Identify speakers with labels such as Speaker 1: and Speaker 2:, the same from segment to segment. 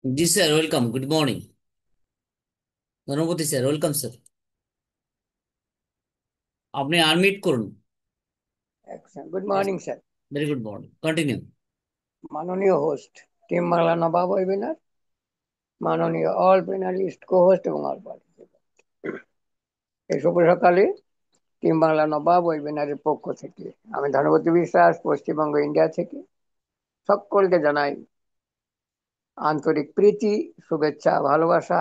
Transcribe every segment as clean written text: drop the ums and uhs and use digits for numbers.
Speaker 1: जी sir, welcome. Good morning. ধন্যবাদ sir, welcome sir. আপনি unmute করুন।
Speaker 2: Excellent. Good morning, sir.
Speaker 1: Very good morning, continue.
Speaker 2: মাননীয় host team Bangla নবাব webinar, মাননীয় all panelist কো-হোস্ট এবং all participant, এই শুভ সকালে টিম বাংলা নবাব ওয়েবিনারের পক্ষ থেকে আমি ধনপতি বিশ্বাস পশ্চিমবঙ্গ ইন্ডিয়া থেকে সকলকে জানাই আন্তরিক প্রীতি, শুভেচ্ছা, ভালোবাসা,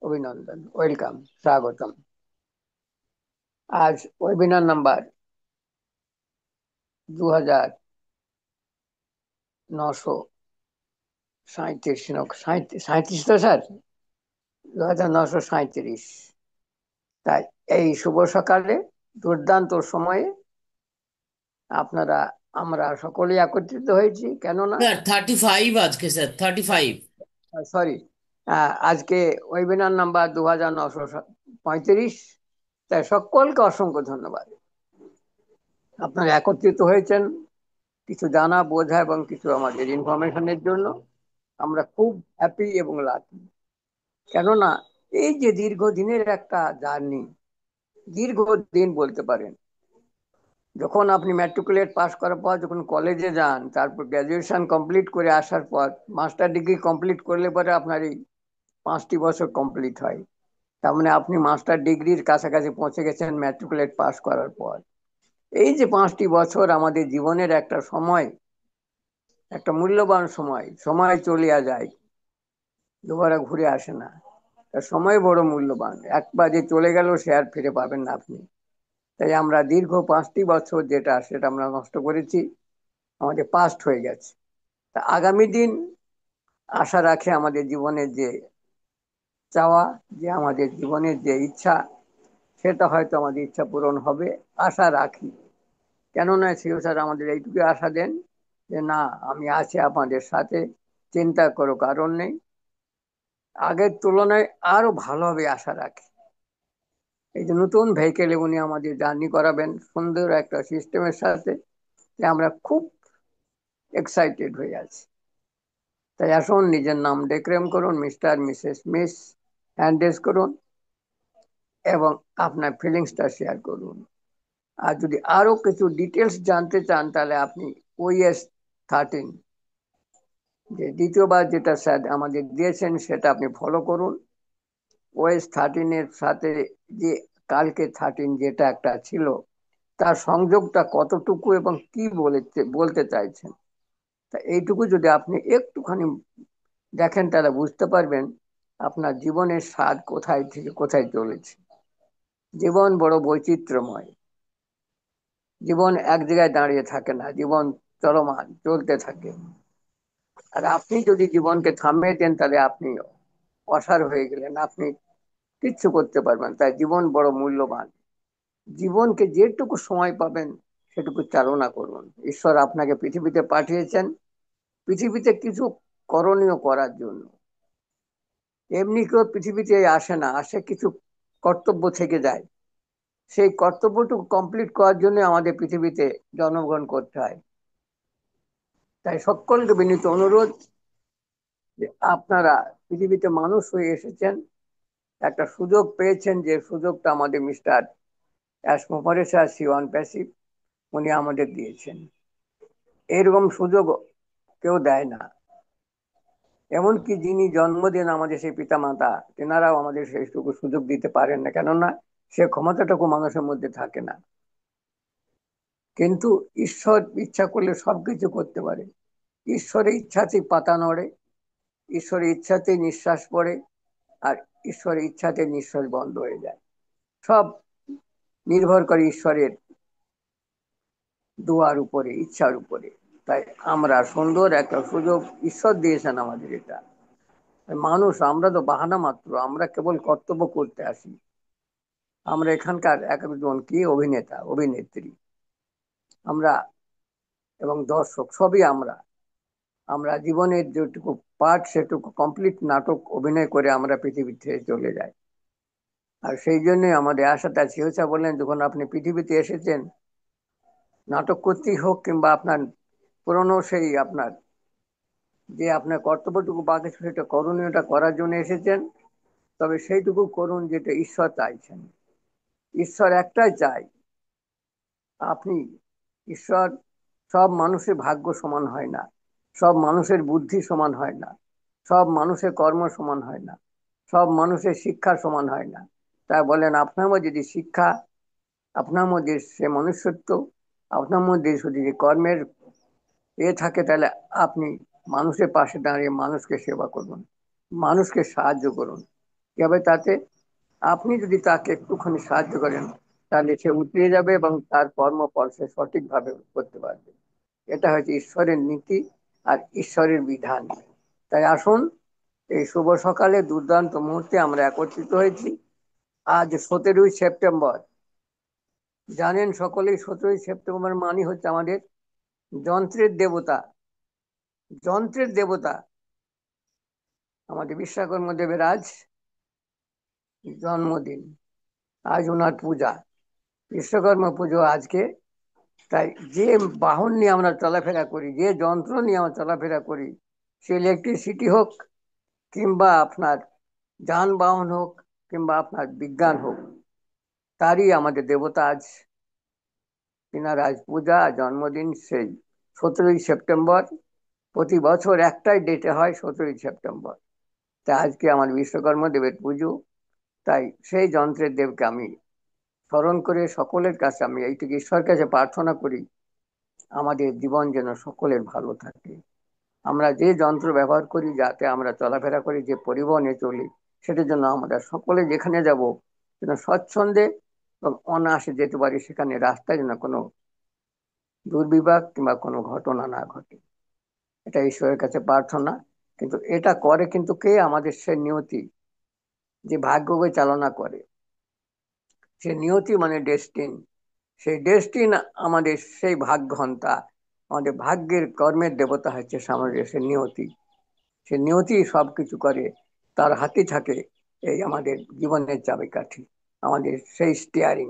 Speaker 2: অভিনন্দন, ওয়েলকাম, স্বাগতম। আজ ওয়েবিনার নাম্বার 2937, সাঁত্রিশ তো স্যার, 2937। তাই এই শুভ সকালে দুর্দান্ত সময়ে আপনারা আমরা সকলেই একত্রিত হয়েছি, কেননা
Speaker 1: স্যার 35 আজকে, স্যার 35।
Speaker 2: সরি, আজকে ওয়েবিনার নাম্বার 2935। তাই সকলকে অসংখ্য ধন্যবাদ। আপনারা একত্রিত হয়েছেন কিছু জানা বোঝা এবং কিছু আমাদের ইনফরমেশনের জন্য। আমরা খুব হ্যাপি এবং লাকি, কেননা এই যে দীর্ঘদিনের একটা জার্নি, দীর্ঘদিন বলতে পারেন, যখন আপনি ম্যাট্রিকুলেট পাস করার পর যখন কলেজে যান, তারপর গ্র্যাজুয়েশন কমপ্লিট করে আসার পর মাস্টার ডিগ্রি কমপ্লিট করলে পরে আপনার এই 5টি বছর কমপ্লিট হয়। তার মানে আপনি মাস্টার ডিগ্রির কাছাকাছি পৌঁছে গেছেন ম্যাট্রিকুলেট পাস করার পর। এই যে 5টি বছর আমাদের জীবনের একটা সময়, একটা মূল্যবান সময়, সময় চলিয়া যায়, দুবারা ঘুরে আসে না। তা সময় বড় মূল্যবান, একবার যে চলে গেল সে আর ফিরে পাবেন না আপনি। তাই আমরা দীর্ঘ 5টি বছর যেটা সেটা আমরা নষ্ট করেছি, আমাদের পাস্ট হয়ে গেছে। তা আগামী দিন আশা রাখে আমাদের জীবনের যে চাওয়া, যে আমাদের জীবনের যে ইচ্ছা, সেটা হয়তো আমাদের ইচ্ছা পূরণ হবে, আশা রাখি। কেননা স্যার আমাদের এইটুকু আশা দেন যে না, আমি আছি আপনাদের সাথে, চিন্তা করো কারণ নেই, আগের তুলনায় আরো ভালো হবে আশা রাখি। এই যে নতুন ভেহিকেল উনি আমাদের জার্নি করাবেন সুন্দর একটা সিস্টেমের সাথে, যে আমরা খুব এক্সাইটেড হয়ে আছি। তাই আসুন নিজের নাম ডেক্লেম করুন, mister missus miss, hand raise করুন এবং আপনার ফিলিংসটা শেয়ার করুন। আর যদি আরো কিছু ডিটেলস জানতে চান তাহলে আপনি OS 13, যে দ্বিতীয়বার যেটা স্যার আমাদের দিয়েছেন সেটা আপনি ফলো করুন। OS 13 এর সাথে যে কালকে 13 যেটা একটা ছিল, তার সংযোগটা কতটুকু এবং কি বলতে বলতে চাইছেন, তা এইটুকু যদি আপনি একটুখানি দেখেন তাহলে বুঝতে পারবেন আপনার জীবনের স্বাদ কোথায় থেকে কোথায় চলেছে। জীবন বড় বৈচিত্র্যময়, জীবন এক জায়গায় দাঁড়িয়ে থাকে না, জীবন চলমান চলতে থাকে। আর আপনি যদি জীবনকে থামিয়ে দেন তাহলে আপনি অসাড় হয়ে গেলেন, আপনি কিচ্ছু করতে পারবেন। তাই জীবন বড় মূল্যবান, জীবনকে যেটুকু সময় পাবেন সেটুকু চালনা করুন। ঈশ্বর আপনাকে পৃথিবীতে পাঠিয়েছেন পৃথিবীতে কিছু করণীয় করার জন্য। এমনি কেউ পৃথিবীতে আসে না, আসে কিছু কর্তব্য থেকে যায়, সেই কর্তব্যটুকু কমপ্লিট করার জন্য আমাদের পৃথিবীতে জন্মগ্রহণ করতে হয়। তাই সকলকে বিনীত অনুরোধ যে আপনারা পৃথিবীতে মানুষ হয়ে এসেছেন, একটা সুযোগ পেয়েছেন, যে সুযোগটা আমাদের মিস্টার অ্যাসমোফারেসার সিওয়ান প্যাসিভ উনি আমাদের দিয়েছেন। এরকম সুযোগ কেউ দেয় না, এমনকি যিনি জন্ম দেন আমাদের সেই পিতা মাতা, তেনারাও আমাদের সেইটুকু সুযোগ দিতে পারেন না, কেননা সে ক্ষমতাটুকু মানুষের মধ্যে থাকে না। কিন্তু ঈশ্বর ইচ্ছা করলে সবকিছু করতে পারে। ঈশ্বরের ইচ্ছাতেই পাতা নড়ে, ঈশ্বরের ইচ্ছাতেই নিঃশ্বাস পড়ে, আর ঈশ্বরের ইচ্ছাতে নিঃশ্বাস বন্ধ হয়ে যায়। সব নির্ভর করে ঈশ্বরের দোয়ার উপরে, ইচ্ছার উপরে। তাই আমরা সুন্দর একটা সুযোগ ঈশ্বর দিয়েছেন আমাদের এটা। মানুষ আমরা তো বাহানা মাত্র, আমরা কেবল কর্তব্য করতে আসি। আমরা এখানকার এক একজন কি অভিনেতা অভিনেত্রী, আমরা এবং দর্শক সবই আমরা। আমরা জীবনের যেটুকু পার্ট সেটুকু কমপ্লিট নাটক অভিনয় করে আমরা পৃথিবী থেকে চলে যাই। আর সেই জন্যই আমাদের আশাটা চিকিৎসা বললেন, যখন আপনি পৃথিবীতে এসেছেন, নাটক করতেই হোক কিংবা আপনার পুরনো সেই আপনার যে আপনার কর্তব্যটুকু বাকি ছিল সেটা করণীয়টা করার জন্য এসেছেন, তবে সেইটুকু করুন যেটা ঈশ্বর চাইছেন। ঈশ্বর একটাই চাই, আপনি, ঈশ্বর, সব মানুষের ভাগ্য সমান হয় না, সব মানুষের বুদ্ধি সমান হয় না, সব মানুষের কর্ম সমান হয় না, সব মানুষের শিক্ষা সমান হয় না। তাই বলেন আপনার মধ্যে যদি শিক্ষা, আপনার মধ্যে সে মনুষ্যত্ব, আপনার মধ্যে যদি কর্মের থাকে, তাহলে আপনি মানুষের পাশে দাঁড়িয়ে মানুষকে সেবা করুন, মানুষকে সাহায্য করুন। কিভাবে? তাতে আপনি যদি তাকে একটুখানি সাহায্য করেন, তাহলে সে উতরে যাবে এবং তার কর্মফল সে সঠিকভাবে করতে পারবে। এটা হচ্ছে ঈশ্বরের নীতি আর ঈশ্বরের বিধান। তাই আসুন, এই শুভ সকালে দুর্দান্ত মুহূর্তে আমরা একত্রিত হয়েছি। আজ 17ই সেপ্টেম্বর। জানেন সকলেই 17ই সেপ্টেম্বর মানে হচ্ছে আমাদের যন্ত্রের দেবতা, যন্ত্রের দেবতা আমাদের বিশ্বকর্মা দেবের আজ জন্মদিন, আজ ওনার পূজা, বিশ্বকর্মা পুজো আজকে। তাই যে বাহন নিয়ে আমরা চলাফেরা করি, যে যন্ত্র নিয়ে আমরা চলাফেরা করি, সে ইলেকট্রিসিটি হোক, কিংবা আপনার যানবাহন হোক, কিংবা আপনার বিজ্ঞান হোক, তারই আমাদের দেবতা আজ, তিনার আজ পূজা, জন্মদিন সেই 17ই সেপ্টেম্বর। প্রতি বছর একটাই ডেটে হয়, 17ই সেপ্টেম্বর। তাই আজকে আমার বিশ্বকর্মা দেবের পুজো। তাই সেই যন্ত্রের দেবকে আমি স্মরণ করে সকলের কাছে আমি এইটুকু ঈশ্বরের কাছে প্রার্থনা করি, আমাদের জীবন যেন সকলের ভালো থাকে। আমরা যে যন্ত্র ব্যবহার করি, যাতে আমরা চলাফেরা করি, যে পরিবহনে চলি, সেটার জন্য আমরা সকলে যেখানে যাব যেন স্বচ্ছন্দে এবং অনায়াসে যেতে পারি, সেখানে রাস্তায় যেন কোনো দুর্বিপাক কিংবা কোনো ঘটনা না ঘটে। এটা ঈশ্বরের কাছে প্রার্থনা। কিন্তু এটা করে কিন্তু কে? আমাদের সে নিয়তি, যে ভাগ্যকে চালনা করে। সে নিয়তি মানে ডেস্টিন। সেই ডেস্টিন আমাদের সেই ভাগ্যহন্তা, আমাদের ভাগ্যের কর্মের দেবতা হচ্ছে আমাদের সে নিয়তি। সে নিয়তি সবকিছু করে, তার হাতে থাকে এই আমাদের জীবনের চাবিকাঠি, আমাদের সেই স্টিয়ারিং।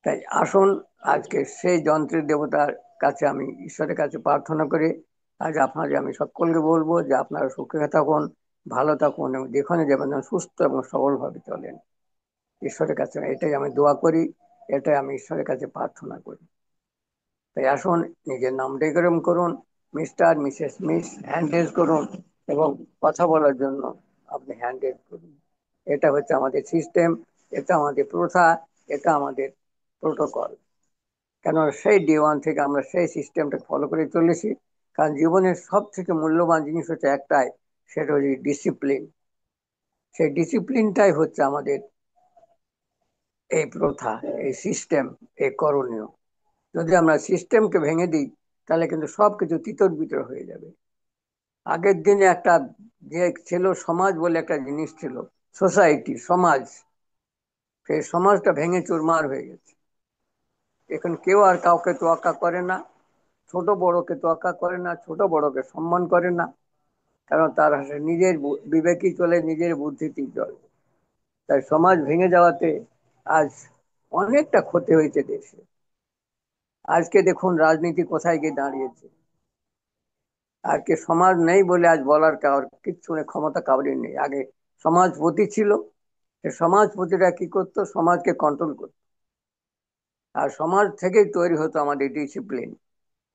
Speaker 2: তাই আসুন, আজকে সেই যন্ত্রের দেবতার কাছে আমি ঈশ্বরের কাছে প্রার্থনা করে আজ আপনাদের আমি সকলকে বলবো যে আপনারা সুখে থাকুন, ভালো থাকুন এবং যেখানে যাবেন যেন সুস্থ এবং সবলভাবে চলেন। ঈশ্বরের কাছে এটাই আমি দোয়া করি, এটাই আমি ঈশ্বরের কাছে প্রার্থনা করি। তাই আসুন, নিজের নামটা এরকম করুন, mister, missus, miss, hand raise করুন এবং কথা বলার জন্য আপনি হ্যান্ড রেজ করুন। এটা হচ্ছে আমাদের সিস্টেম, এটা আমাদের প্রথা, এটা আমাদের প্রোটোকল। কেন? সেই ডে 1 থেকে আমরা সেই সিস্টেমটা ফলো করে চলেছি। কারণ জীবনের সব থেকে মূল্যবান জিনিস হচ্ছে একটাই, সেটা হচ্ছে ডিসিপ্লিন। সেই ডিসিপ্লিনটাই হচ্ছে আমাদের এই প্রথা, এই সিস্টেম, এই করণীয়। যদি আমরা সিস্টেমকে ভেঙে দিই, তাহলে কিন্তু সবকিছু তিতর বিতর হয়ে যাবে। আগের দিনে একটা যে ছিল, সমাজ বলে একটা জিনিস ছিল, সোসাইটি, সমাজ, সেই সমাজটা ভেঙে চুরমার হয়ে গেছে। এখন কেউ আর কাউকে তোয়াক্কা করে না, ছোট বড়কে তোয়াক্কা করে না, ছোট বড়কে সম্মান করে না। কারণ তার নিজের বিবেকই চলে, নিজের বুদ্ধিতেই চলে। তাই সমাজ ভেঙে যাওয়াতে আজ অনেকটা ক্ষতি হয়েছে দেশে। আজকে দেখুন রাজনীতি কোথায় গিয়ে দাঁড়িয়েছে। আর কে সমাজ নেই বলে আজ বলার কারোর কিচ্ছু নেই, ক্ষমতা কাউরির নেই। আগে সমাজপতি ছিল, সে সমাজপতিরা কি করতো? সমাজকে কন্ট্রোল করতো। আর সমাজ থেকেই তৈরি হতো আমাদের ডিসিপ্লিন।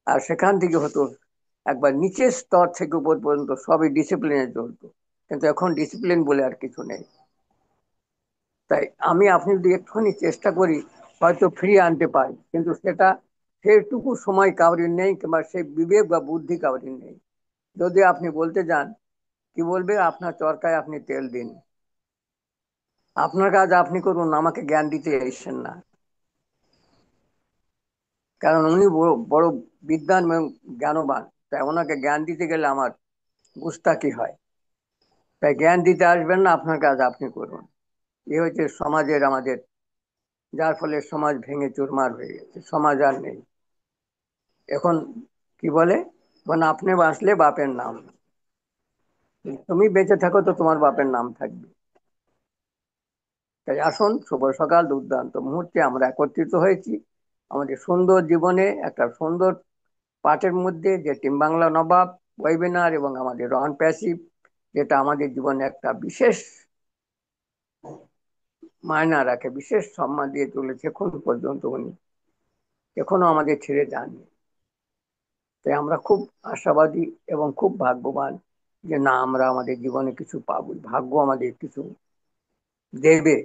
Speaker 2: আর সেখান থেকে হতো একবার নিচের স্তর থেকে উপর পর্যন্ত সবই ডিসিপ্লিনে চলতো। কিন্তু এখন ডিসিপ্লিন বলে আর কিছু নেই। তাই আমি আপনি যদি একটুখানি চেষ্টা করি, হয়তো ফিরিয়ে আনতে পারি, কিন্তু সেটা সেইটুকু সময় কাউরির নেই, কিংবা সেই বিবেক বা বুদ্ধি কাউরির নেই। যদি আপনি বলতে যান, কি বলবে? আপনার চরকায় আপনি তেল দিন, আপনার কাজ আপনি করুন, আমাকে জ্ঞান দিতে এসেছেন না। কারণ উনি বড় বড় বিদ্বান এবং জ্ঞানবান, তাই ওনাকে জ্ঞান দিতে গেলে আমার গুস্তাকি হয়। তাই জ্ঞান দিতে আসবেন না, আপনার কাজ আপনি করুন। এ হচ্ছে সমাজের আমাদের, যার ফলে সমাজ ভেঙে চুরমার হয়ে গেছে, সমাজ আর নেই। এখন কি বলে? মানে আপনি বাঁচলে বাপের নাম, তুমি বেঁচে থাকো তো তোমার বাপের নাম থাকবে। তাই আসুন, শুভ সকাল, দুর্দান্ত মুহূর্তে আমরা একত্রিত হয়েছি আমাদের সুন্দর জীবনে একটা সুন্দর পাঠের মধ্যে, যে টিম বাংলা নবাব ওয়েবিনার এবং আমাদের রন প্যাসিভ, যেটা আমাদের জীবনে একটা বিশেষ মায়না রাখে, বিশেষ সম্মান দিয়ে চলেছে এখন পর্যন্ত। উনি এখনো আমাদের ছেড়ে যাননি। তাই আমরা খুব আশাবাদী এবং খুব ভাগ্যবান যে না, আমরা আমাদের জীবনে কিছু পাবো, ভাগ্য আমাদের কিছু দেবে,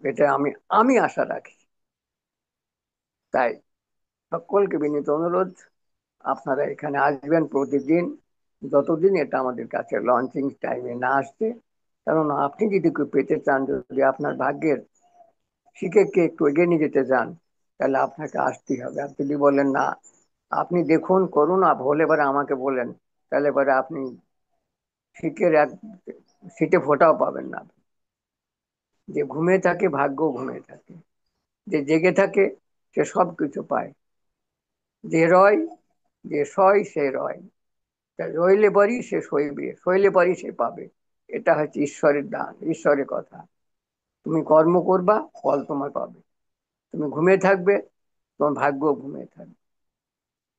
Speaker 2: এটা আমি আমি আশা রাখি। তাই সকলকে বিনীত অনুরোধ, আপনারা এখানে আসবেন প্রতিদিন, যতদিন এটা আমাদের কাছে লঞ্চিং টাইমে না আসছে। কারণ আপনি যদি কেউ পেতে চান, যদি আপনার ভাগ্যের শিখে একটু এগিয়ে নিয়ে যেতে চান, তাহলে আপনাকে আসতেই হবে। আপনি যদি বলেন না, আপনি দেখুন করুন হলে পরে আমাকে বলেন, তাহলে পরে আপনি শিখের এক সিটে ফোটাও পাবেন না। যে ঘুমিয়ে থাকে ভাগ্য ঘুমিয়ে থাকে, যে জেগে থাকে সে সব কিছু পায়। যে রয়, যে সয় সে রয়। তা রইলে পারি সে সইবে, সইলে পারি সে পাবে। এটা হচ্ছে ঈশ্বরের দান, ঈশ্বরের কথা। তুমি কর্ম করবা, ফল তোমার পাবে। তুমি ঘুমিয়ে থাকবে, তোমার ভাগ্য ঘুমিয়ে থাকবে।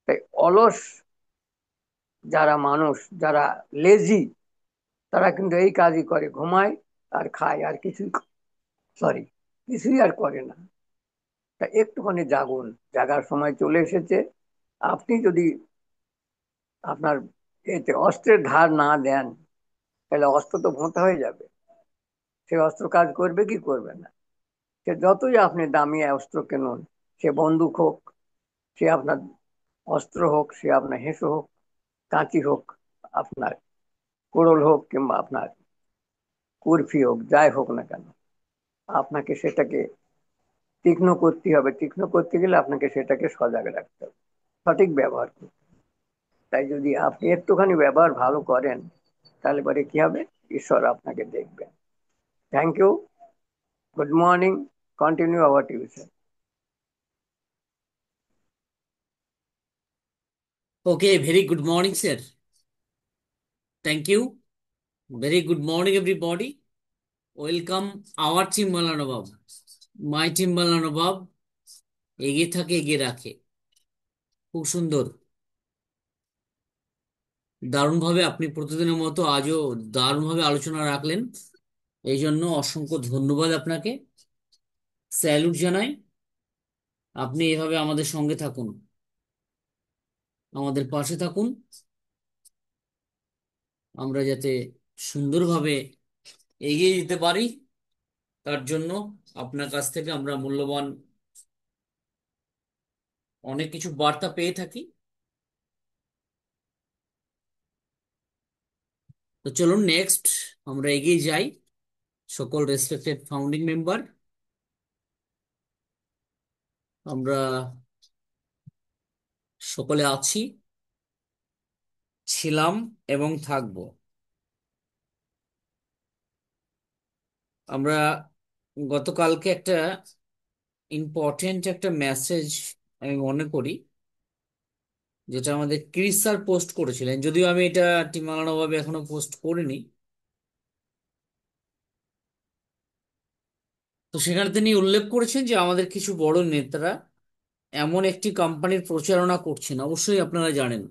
Speaker 2: তাই অলস যারা মানুষ, যারা লেজি, তারা কিন্তু এই কাজই করে, ঘুমায় আর খায়, আর কিছুই, সরি, কিছুই আর করে না। তা একটুখানি জাগুন, জাগার সময় চলে এসেছে। আপনি যদি আপনার এতে অস্ত্রের ধার না দেন, তাহলে অস্ত্র তো ভোঁতা হয়ে যাবে। সে অস্ত্র কাজ করবে কি করবে না। সে যতই আপনি দামি অস্ত্র কিনুন, সে বন্দুক হোক, সে আপনার অস্ত্র হোক, সে আপনার হেঁসো হোক, কাঁচি হোক, আপনার কোড়ল হোক, কিংবা আপনার কুরফি হোক, যাই হোক না কেন, আপনাকে সেটাকে তীক্ষ্ণ করতে হবে। তীক্ষ্ণ করতে গেলে আপনাকে সেটাকে সজাগ রাখতে হবে, সঠিক ব্যবহার করতে হবে। তাই যদি আপনি একটুখানি ব্যবহার ভালো করেন, তাহলে পরে কি হবে, ঈশ্বর আপনাকে দেখবেন। Thank you. Good morning. Continue our tuition.
Speaker 1: Okay, very good morning, sir. Thank you. Very good morning, everybody. Welcome our team Malanobab. My team Malanobab এগিয়ে থাকে এগিয়ে রাখে। খুব সুন্দর, দারুণভাবে আপনি প্রতিদিনের মতো আজও দারুণভাবে আলোচনা রাখলেন। এই জন্য অসংখ্য ধন্যবাদ আপনাকে, স্যালুট জানাই। আপনি এভাবে আমাদের সঙ্গে থাকুন, আমাদের পাশে থাকুন, আমরা যাতে সুন্দরভাবে এগিয়ে যেতে পারি, তার জন্য আপনার কাছ থেকে আমরা মূল্যবান অনেক কিছু বার্তা পেয়ে থাকি। তো চলুন নেক্সট আমরা এগিয়ে যাই। সকল রেসপেক্টেড ফাউন্ডিং মেম্বার, আমরা সকলে আছি, ছিলাম এবং থাকব। আমরা গতকালকে একটা ইম্পর্টেন্ট একটা মেসেজ আমি মনে করি, যেটা আমাদের ক্রিস স্যার পোস্ট করেছিলেন, যদিও আমি এটা টিমালানোভাবে এখনো পোস্ট করিনি। তো সেখানে তিনি উল্লেখ করেছেন যে আমাদের কিছু বড় নেতারা এমন একটি কোম্পানির প্রচারণা করছেন, অবশ্যই আপনারা জানেন,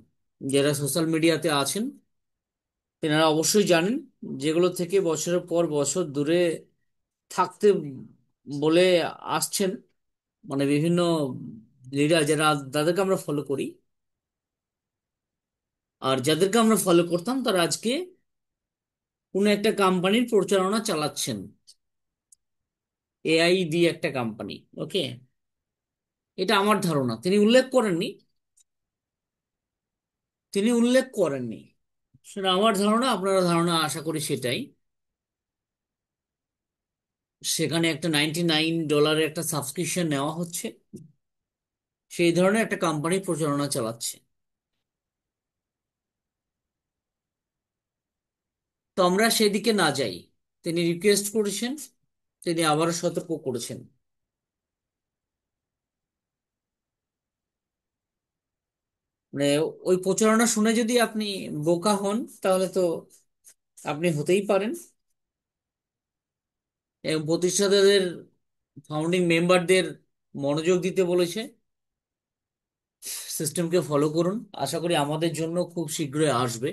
Speaker 1: যারা সোশ্যাল মিডিয়াতে আছেন তেনারা অবশ্যই জানেন, যেগুলো থেকে বছরের পর বছর দূরে থাকতে বলে আসছেন, মানে বিভিন্ন লিডার যারা, তাদেরকে আমরা ফলো করি। আর যাদেরকে আমরা ফলো করতাম তারা আজকে কোনো একটা কোম্পানির প্রচারণা চালাচ্ছেন, এআই দিয়ে একটা কোম্পানি। ওকে, এটা আমার ধারণা, তিনি উল্লেখ করেননি, সেটা আমার ধারণা, আপনারা ধারণা আশা করি সেটাই। সেখানে একটা $99 একটা সাবস্ক্রিপশন নেওয়া হচ্ছে, সেই ধরনের একটা কোম্পানি প্রচারণা চালাচ্ছে। তো আমরা সেদিকে না যাই, তিনি রিকোয়েস্ট করেছেন, তিনি আবারও সতর্ক করেছেন। মানে ওই প্রচারণা শুনে যদি আপনি বোকা হন, তাহলে তো আপনি হতেই পারেন। এবং প্রতিষ্ঠাতাদের, ফাউন্ডিং মেম্বারদের মনোযোগ দিতে বলেছে, সিস্টেমকে ফলো করুন, আশা করি আমাদের জন্য খুব শীঘ্রই আসবে।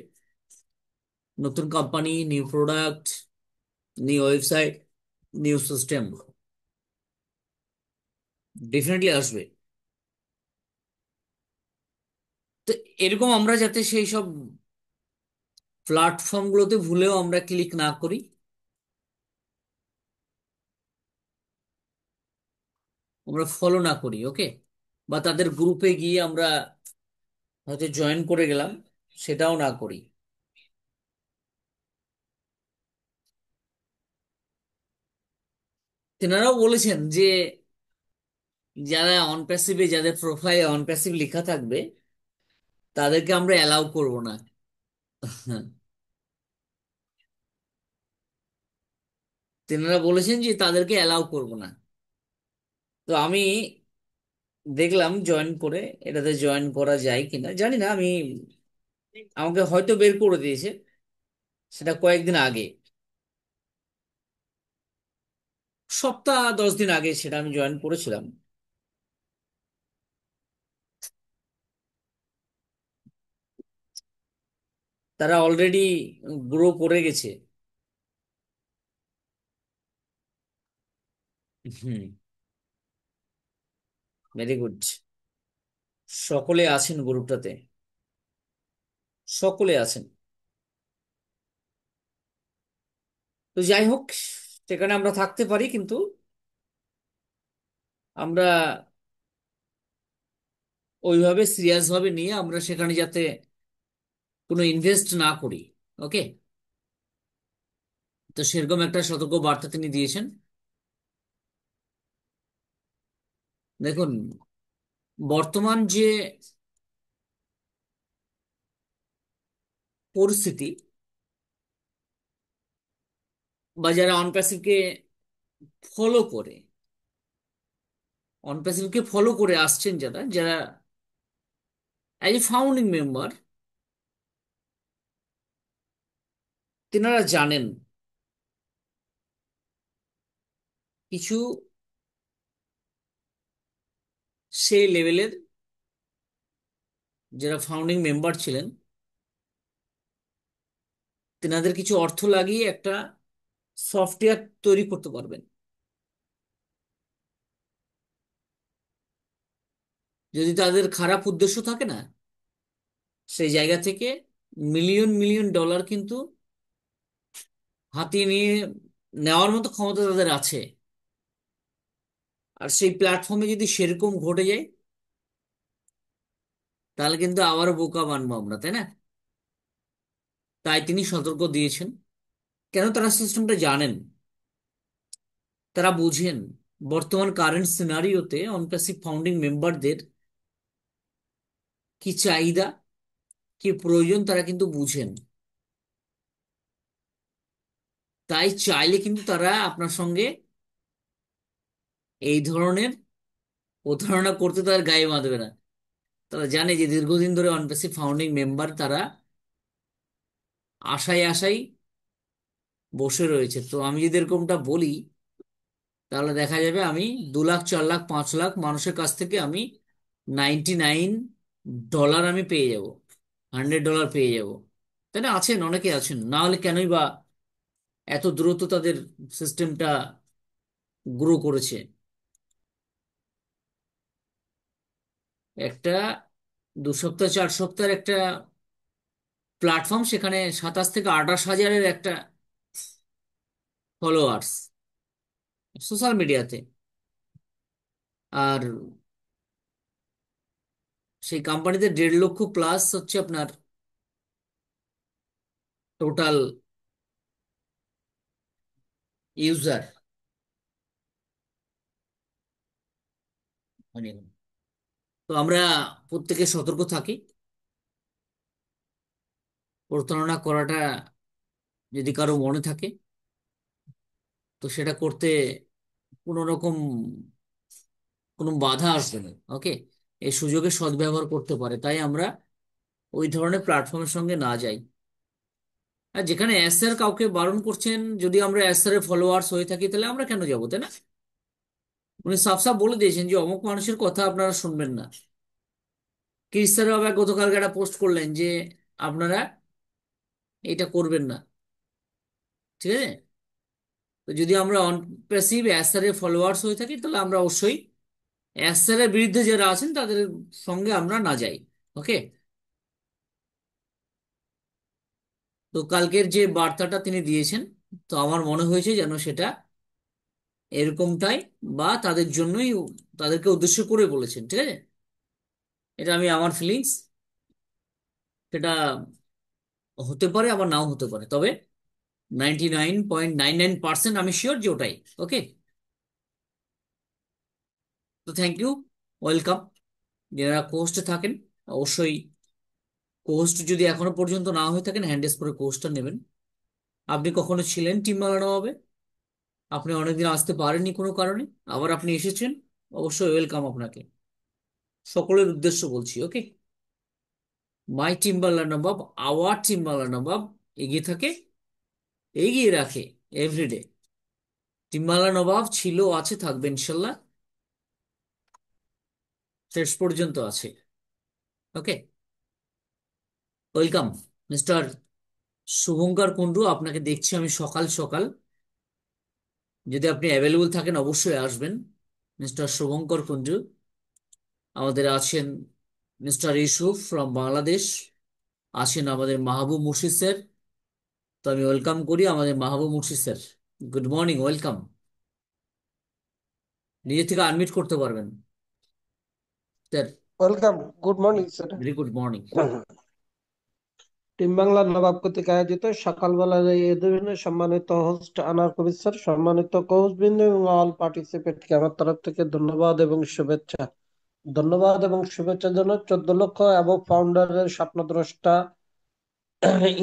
Speaker 1: নতুন company, new product, new website, new system definitely আসবে। তো এরকম আমরা যাতে সেই সব প্ল্যাটফর্মগুলোতে ভুলেও আমরা ক্লিক না করি, আমরা ফলো না করি, ওকে, বা তাদের গ্রুপে গিয়ে আমরা হয়তো জয়েন করে গেলাম, সেটাও না করি। তেনারাও বলেছেন যে যারা অন প্যাসিভে, যাদের প্রোফাইলে অন প্যাসিভ লেখা থাকবে, তাদেরকে আমরা অ্যালাউ করব না। তেনারা বলেছেন যে তাদেরকে অ্যালাউ করব না। তো আমি দেখলাম জয়েন করে, এটাতে জয়েন করা যায় কিনা জানি না আমি, আমাকে হয়তো বের করে দিয়েছে, সেটা কয়েকদিন আগে, সপ্তাহ 10 দিন আগে সেটা আমি জয়েন করেছিলাম। তারা অলরেডি গ্রো করে গেছে। হুম। Very good. সকলে আছেন গ্রুপটাতে, সকলে আছেন। তো যাই হোক, সেখানে আমরা থাকতে পারি, কিন্তু আমরা ওইভাবে সিরিয়াস ভাবে নিয়ে আমরা সেখানে যাতে কোনো ইনভেস্ট না করি, ওকে। তো সেরকম একটা সতর্ক বার্তা তিনি দিয়েছেন। দেখুন, বর্তমান যে পরিস্থিতি, বা যারা অনপ্যাসিভকে ফলো করে, অনপ্যাসিভকে ফলো করে আসছেন, যারা যারা অ্যাজ এ ফাউন্ডিং মেম্বার, তেনারা জানেন কিছু সেই লেভেলের যারা ফাউন্ডিং মেম্বার ছিলেন, তেনাদের কিছু অর্থ লাগিয়ে একটা সফটওয়্যার তৈরি করতে পারবেন। যদি তাদের খারাপ উদ্দেশ্য থাকে না, সেই জায়গা থেকে মিলিয়ন মিলিয়ন ডলার কিন্তু হাতিয়ে নিয়ে নেওয়ার মতো ক্ষমতা তাদের আছে। আর সেই প্ল্যাটফর্মে যদি সেরকম ঘটে যায়, তাহলে কিন্তু আবারও বোকা বানবো আমরা, তাই না? তাই তিনি সতর্ক দিয়েছেন। কেন? তারা সিস্টেমটা জানেন, তারা বুঝেন বর্তমান কারেন্ট সিনারিওতে অনপ্যাসিভ ফাউন্ডিং মেম্বারদের কি চাহিদা, কি প্রয়োজন, তারা কিন্তু বুঝেন। তাই চাইলে কিন্তু তারা আপনার সঙ্গে এই ধরনের প্রতারণা করতে তার গায়ে বাঁধবে না। তারা জানে যে দীর্ঘদিন ধরে অনপ্যাসিভ ফাউন্ডিং মেম্বার তারা আশায় আশায় বসে রয়েছে। তো আমি যদি এরকমটা বলি, তাহলে দেখা যাবে আমি 2 লাখ, 4 লাখ, 5 লাখ মানুষের কাছ থেকে আমি 99 ডলার আমি পেয়ে যাব, 100 ডলার পেয়ে যাব। তাই না? আছেন, অনেকে আছেন, না হলে কেনই বা এত দ্রুত তাদের সিস্টেমটা গ্রো করেছে। একটা 2 সপ্তাহ, 4 সপ্তাহের একটা প্ল্যাটফর্ম, সেখানে 27 থেকে 28 হাজারের একটা ফলোয়ার্স সোশ্যাল মিডিয়াতে। আর সেই কোম্পানিতে 1.5 লক্ষ প্লাস হচ্ছে আপনার টোটাল ইউজার। তো আমরা প্রত্যেকে সতর্ক থাকি। প্রতারণা করাটা যদি কারো মনে থাকে, তো সেটা করতে কোনো রকম কোনো বাধা আসবে না, ওকে। এই সুযোগে সদ্ব্যবহার করতে পারে, তাই আমরা ওই ধরনের প্ল্যাটফর্মের সঙ্গে না যাই। আর যেখানে এসআর কাউকে বারণ করছেন, যদি আমরা এসআর এর ফলোয়ার্স হয়ে থাকি, তাহলে আমরা কেন যাবো, তাই না? উনি সাফ সাফ বলে দিয়েছেন যে অমুক মানুষের কথা আপনারা শুনবেন না। ক্রিস স্যার আবার গতকালকে একটা পোস্ট করলেন যে আপনারা এটা করবেন না। ঠিক আছে? তো যদি আমরা অনপ্রেসিভ অ্যাসারের ফলোয়ার্স হয়ে থাকি, তাহলে আমরা অবশ্যই অ্যাসারের বিরুদ্ধে যারা আছেন তাদের সঙ্গে আমরা না যাই। ওকে? তো কালকের যে বার্তাটা তিনি দিয়েছেন, তো আমার মনে হয়েছে যেন সেটা এরকমটাই, বা তাদের জন্যই, তাদেরকে উদ্দেশ্য করে বলেছেন। ঠিক আছে? এটা আমি আমার ফিলিংস, সেটা হতে পারে আবার নাও হতে পারে, তবে 99.99% আমি শিওর যে ওটাই। ওকে? তো থ্যাংক ইউ, ওয়েলকাম। যারা কোস্টে থাকেন, অবশ্যই কোস্ট যদি এখনো পর্যন্ত না হয়ে থাকেন, হ্যান্ডেস করে কোস্টটা নেবেন। আপনি কখনো ছিলেন টিম বানানো হবে, আপনি অনেকদিন আসতে পারেননি কোনো কারণে, আবার আপনি এসেছেন, অবশ্যই ওয়েলকাম আপনাকে। সকলের উদ্দেশ্য বলছি। ওকে? মাই টিম্বালার নবাব, আওয়ার টিম্বালার নবাব এগিয়ে থাকে, এগিয়ে রাখে এভরিডে। টিম্বালার নবাব ছিল, আছে, থাকবে ইনশাল্লাহ, শেষ পর্যন্ত আছে। ওকে? ওয়েলকাম মিস্টার শুভঙ্কর কুন্ডু, আপনাকে দেখছি আমি সকাল সকাল। যদি আপনি অ্যাভেলেবল থাকেন অবশ্যই আসবেন। মিস্টার শুভঙ্কর কুন্ডু। আমাদের আছেন মিস্টার ইউসুফ ফ্রম বাংলাদেশ, আছেন আমাদের মাহবুব মুর্শিদ স্যার। তো আমি ওয়েলকাম করি আমাদের মাহবুব মুর্শিদ স্যার। Good morning, welcome. নিজে থেকে আনমিউট করতে পারবেন sir.
Speaker 3: Welcome, good morning sir.
Speaker 1: Very good morning.
Speaker 3: Team বাংলার নবাব কর্তৃক আয়োজিত সকালবেলার এই অধিবেশনে সম্মানিত হোস্ট আনার কবির স্যার, সম্মানিত কোচ বৃন্দ এবং অল পার্টিসিপেন্টকে আমার তরফ থেকে ধন্যবাদ এবং শুভেচ্ছা। ধন্যবাদ এবং শুভেচ্ছার জন্য 14 লক্ষ এবং ফাউন্ডারের স্বপ্নদ্রষ্টা,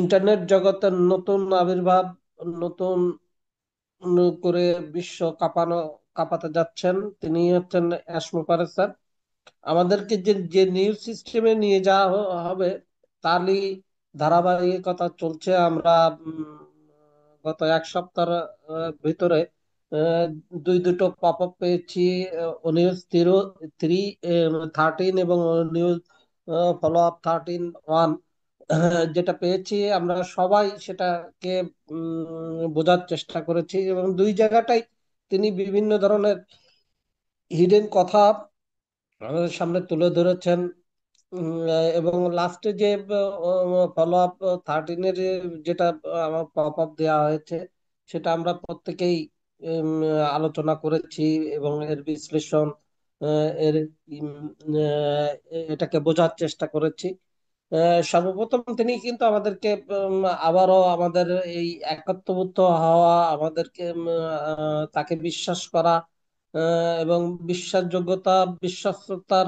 Speaker 3: ইন্টারনেট জগতের নতুন আবির্ভাব, নতুন করে বিশ্ব কাঁপাতে যাচ্ছেন, তিনি হচ্ছেন অ্যাশ স্যার। আমাদেরকে যে যে নিউজ সিস্টেমে নিয়ে যাওয়া হবে তারই ধারাবাহিকতা চলছে। আমরা গত এক সপ্তাহের ভিতরে আহ, দুটো পপ আপ পেয়েছি, নিউজ 13 এবং নিউজ ফলো আপ 13-1। যেটা পেয়েছি আমরা সবাই সেটাকে বোঝার চেষ্টা করেছি, এবং দুই জায়গাটাই তিনি বিভিন্ন ধরনের হিডেন কথা আমাদের সামনে তুলে ধরেছেন। এবং লাস্টে যে ফলো আপ 13-এর যেটা আমার পপ আপ দেওয়া হয়েছে, সেটা আমরা প্রত্যেকেই উম, আলোচনা করেছি এবং এর বিশ্লেষণ, এর উম, এটাকে বোঝার চেষ্টা করেছি। সর্বপ্রথম তিনি কিন্তু আমাদেরকে আবারও আমাদের এই একত্রবদ্ধ হওয়া, আমাদেরকে তাকে বিশ্বাস করা, এবং বিশ্বাসযোগ্যতা, বিশ্বস্ততার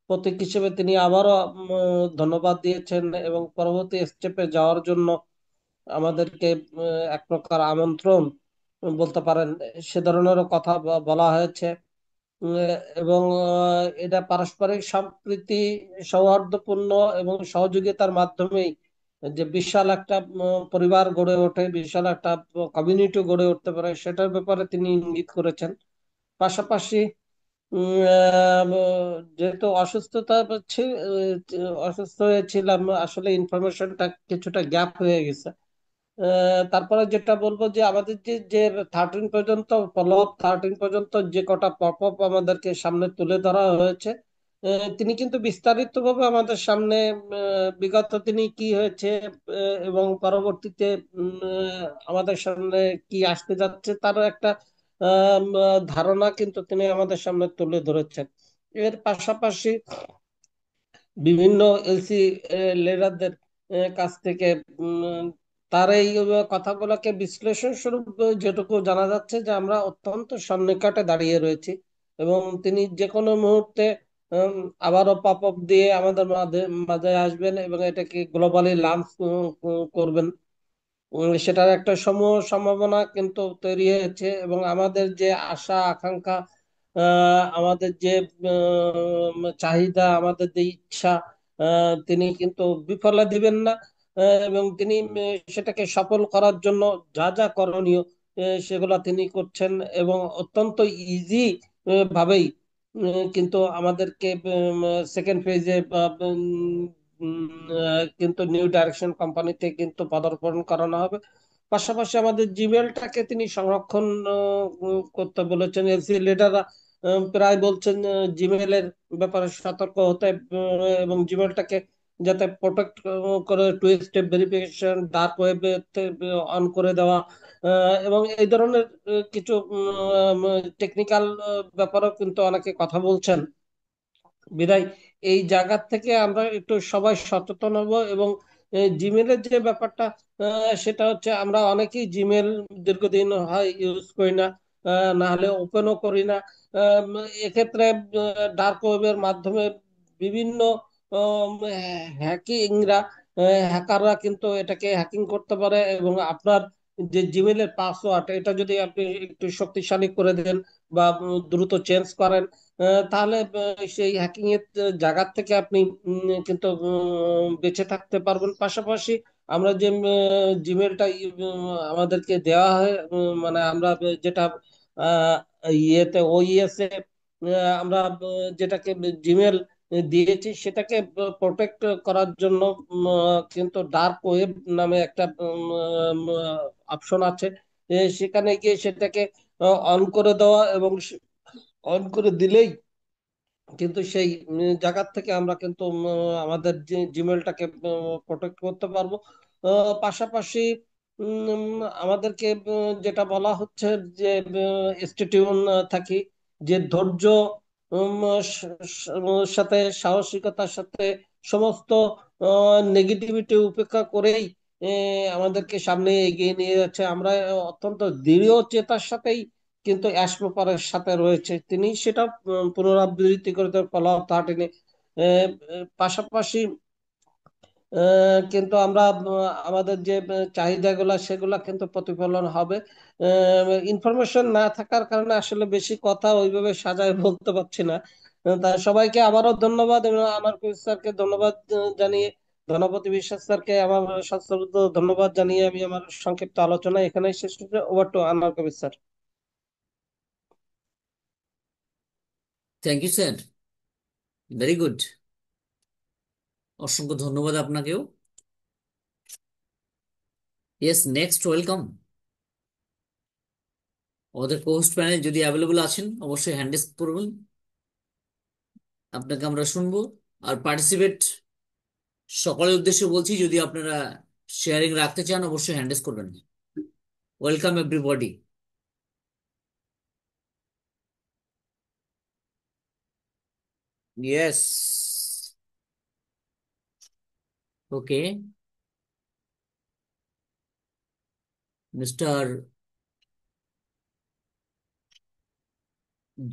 Speaker 3: প্রতীক হিসেবে তিনি আবারও ধন্যবাদ দিয়েছেন এবং পরবর্তী স্টেপে যাওয়ার জন্য আমাদেরকে এক প্রকার আমন্ত্রণ বলতে পারেন, সে ধরনেরও কথা বলা হয়েছে। উম, এবং এটা পারস্পরিক সম্প্রীতি, সৌহার্দ্যপূর্ণ এবং সহযোগিতার মাধ্যমেই যে বিশাল একটা পরিবার গড়ে ওঠে, বিশাল একটা কমিউনিটি গড়ে উঠতে পারে, সেটার ব্যাপারে তিনি ইঙ্গিত করেছেন। পাশাপাশি যেহেতু অসুস্থ হয়েছিলাম, আসলে ইনফরমেশনটা কিছুটা গ্যাপ হয়ে গেছে। তারপরে যেটা বলবো যে আমাদের যে যে 13 পর্যন্ত, ফলো আপ 13 পর্যন্ত যে কটা পপ আপ আমাদেরকে সামনে তুলে ধরা হয়েছে, তিনি কিন্তু বিস্তারিত ভাবে আমাদের সামনে বিগত দিনে কি হয়েছে এবং পরবর্তীতে আমাদের সামনে কি আসতে যাচ্ছে তারও একটা ধারণা কিন্তু তিনি আমাদের সামনে তুলে ধরেছেন। এর পাশাপাশি বিভিন্ন এলসি লিডারদের কাছ থেকে তার এই কথাগুলোকে বিশ্লেষণ স্বরূপ যেটুকু জানা যাচ্ছে যে আমরা অত্যন্ত সন্নিকটে দাঁড়িয়ে রয়েছি, এবং তিনি যে কোনো মুহূর্তে উম, আবারও পপ আপ দিয়ে আমাদের মাঝে মাঝে আসবেন এবং এটাকে গ্লোবালি লঞ্চ করবেন। সেটার একটা সমূহ সম্ভাবনা কিন্তু তৈরি হয়েছে, এবং আমাদের যে আশা আকাঙ্ক্ষা, আমাদের যে চাহিদা, আমাদের যে ইচ্ছা, তিনি কিন্তু বিফলে দিবেন না। এবং তিনি সেটাকে সফল করার জন্য যা যা করণীয় সেগুলা তিনি করছেন, এবং অত্যন্ত ইজি ভাবেই কিন্তু আমাদেরকে সেকেন্ড ফেজে কিন্তু নিউ ডাইরেকশন কোম্পানিতে কিন্তু পদার্পণ করানো হবে। পাশাপাশি আমাদের জিমেলটাকে তিনি সংরক্ষণ করতে বলেছেন। এলসি লিডাররা প্রায় বলছেন জিমেলের ব্যাপারে সতর্ক হতে, এবং জিমেলটাকে যাতে প্রোটেক্ট করে two step verification, dark web on করে দেওয়া, এবং এই ধরনের কিছু টেকনিক্যাল ব্যাপারেও কিন্তু অনেকে কথা বলছেন। বিদায় এই জায়গা থেকে আমরা একটু সবাই সচেতন হব। এবং জিমেলের যে ব্যাপারটা, সেটা হচ্ছে আমরা অনেকেই জিমেল দীর্ঘদিন হয় ইউজ করি না, না হলে ওপেনও করি না। আম, এক্ষেত্রে ডার্ক ওয়েবের মাধ্যমে বিভিন্ন হ্যাকিংরা, হ্যাকাররা কিন্তু এটাকে হ্যাকিং করতে পারে, এবং আপনার যে জিমেলের পাসওয়ার্ড এটা যদি আপনি একটু শক্তিশালী করে দেন বা দ্রুত চেঞ্জ করেন, তাহলে সেই হ্যাকিং এর জায়গা থেকে আপনি কিন্তু বেঁচে থাকতে পারবেন। পাশাপাশি আমরা যে জিমেলটা আমাদেরকে দেওয়া হয়, মানে আমরা যেটা আহ, ইয়েতে ওইএস এ আমরা যেটাকে জিমেল দিয়েছি সেটাকে প্রোটেক্ট করার জন্য কিন্তু ডার্ক ওয়েব নামে একটা অপশন আছে। সেখানে গিয়ে সেটাকে অন করে দেওয়া, এবং অন করে দিলেই কিন্তু সেই জায়গা থেকে আমরা কিন্তু আমাদের যে জিমেলটাকে প্রোটেক্ট করতে পারবো। পাশাপাশি আমাদেরকে যেটা বলা হচ্ছে যে স্টেটিউন থাকি, যে ধৈর্য উম, সাথে সাহসিকতার সাথে সমস্ত নেগেটিভিটি উপেক্ষা করেই আমাদেরকে সামনে এগিয়ে নিয়ে যাচ্ছে। আমরা অত্যন্ত দৃঢ় চেতার সাথেই কিন্তু অ্যাশ পেপারের সাথে রয়েছে, তিনি সেটা পুনরাবৃত্তি করে ফলো আপ 13-এ। পাশাপাশি কিন্তু আমরা আমাদের যে চাহিদাগুলা সেগুলা কিন্তু প্রতিফলন হবে। ইনফরমেশন না থাকার কারণে আসলে বেশি কথা ওইভাবে সাজায় বলতে পারছি না। তা সবাইকে আবারও ধন্যবাদ, এবং আনারকুল স্যারকে ধন্যবাদ জানিয়ে, ধনপতি বিশ্বাস স্যারকে আমার সশ্রদ্ধ ধন্যবাদ জানিয়ে আমি আমার সংক্ষিপ্ত আলোচনা এখানেই শেষ করছি। Over to Anarkul sir.
Speaker 1: Thank you sir, very good. অসংখ্য ধন্যবাদ আপনাকেও। Yes, next welcome. আমাদের কোস্ট প্যানেল যদি অ্যাভেলেবল আছেন অবশ্যই হ্যান্ড রেজ করবেন, আপনাকে আমরা শুনবো। আর পার্টিসিপেট সকলের উদ্দেশ্যে বলছি, যদি আপনারা শেয়ারিং রাখতে চান অবশ্যই হ্যান্ড রেজ করবেন। Welcome everybody. Yes, okay. Mister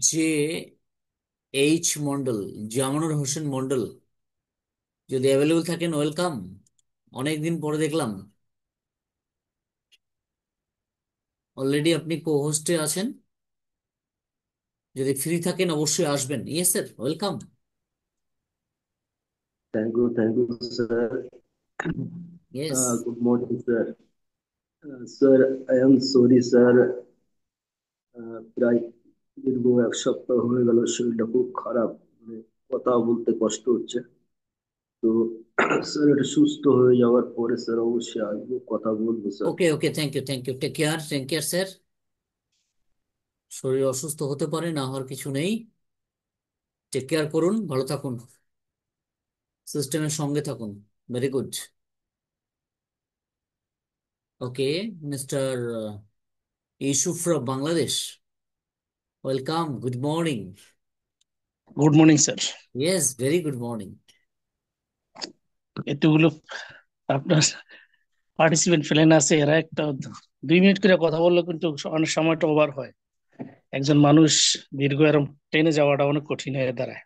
Speaker 1: J H Mondal, Zamanur Hossain Mondal, যদি অ্যাভেলেবল থাকেন ওয়েলকাম। অনেকদিন পরে দেখলাম। অলরেডি আপনি কো হোস্টে আছেন, যদি ফ্রি থাকেন অবশ্যই আসবেন। Yes sir, welcome.
Speaker 4: Thank you, sir.
Speaker 1: Yes.
Speaker 4: Good morning, sir. Sir, I am sorry, sir. প্রায় দীর্ঘ এক সপ্তাহ হয়ে গেল, শরীরটা খুব খারাপ, মানে কথা বলতে কষ্ট হচ্ছে। তো স্যার, এটা সুস্থ হয়ে যাওয়ার পরে স্যার অবশ্যই আসবো, কথা বলবো sir.
Speaker 1: Okay okay, thank you thank you, take care, take care sir. শরীর অসুস্থ হতে পারে, না হওয়ার কিছু নেই। টেক কেয়ার করুন, ভালো থাকুন, সিস্টেমের সঙ্গে থাকুন। Very good. Okay, mister Yusuf from Bangladesh, welcome, good morning.
Speaker 5: Good morning sir.
Speaker 1: Yes, very good morning.
Speaker 5: এতগুলো আপনার পার্টিসিপেন্ট ফেলেন আছে, এরা একটা 2 মিনিট করে কথা বললে কিন্তু অনেক সময়টা ওভার হয়। একজন মানুষ দীর্ঘ এরম ট্রেনে যাওয়াটা অনেক কঠিন হয়ে দাঁড়ায়।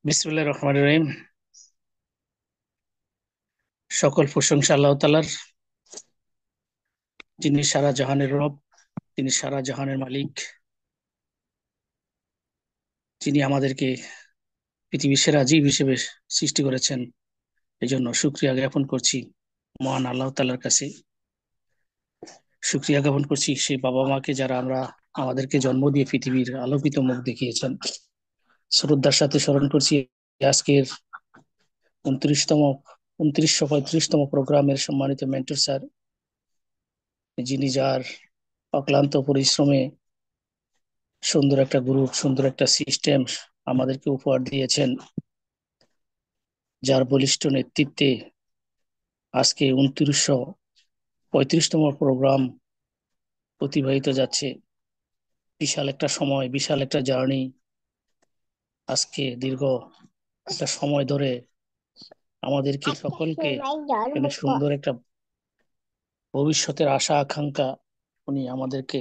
Speaker 5: বিসমিল্লাহির রহমানির রহিম। সকল প্রশংসা আল্লাহ তাআলার, যিনি সারা জাহানের রব, তিনি সারা জাহানের মালিক, যিনি আমাদেরকে পৃথিবীর সেরা জীব হিসেবে সৃষ্টি করেছেন। এই জন্য শুকরিয়া জ্ঞাপন করছি মহান আল্লাহ তাআলার কাছে। শুকরিয়া জ্ঞাপন করছি সেই বাবা মাকে যারা আমাদেরকে জন্ম দিয়ে পৃথিবীর আলোকিত মুখ দেখিয়েছেন। শ্রদ্ধার সাথে স্মরণ করছি আজকের 2935তম প্রোগ্রামের সম্মানিত মেন্টর স্যার, যিনি যার অক্লান্ত পরিশ্রমে সুন্দর একটা গ্রুপ, সুন্দর একটা সিস্টেম আমাদেরকে উপহার দিয়েছেন, যার বলিষ্ঠ নেতৃত্বে আজকে 2935তম প্রোগ্রাম অতিবাহিত যাচ্ছে। বিশাল একটা সময়, বিশাল একটা জার্নি। আজকে দীর্ঘ একটা সময় ধরে আমাদেরকে সকলকে সুন্দর একটা ভবিষ্যতের আশা আকাঙ্ক্ষা উনি আমাদেরকে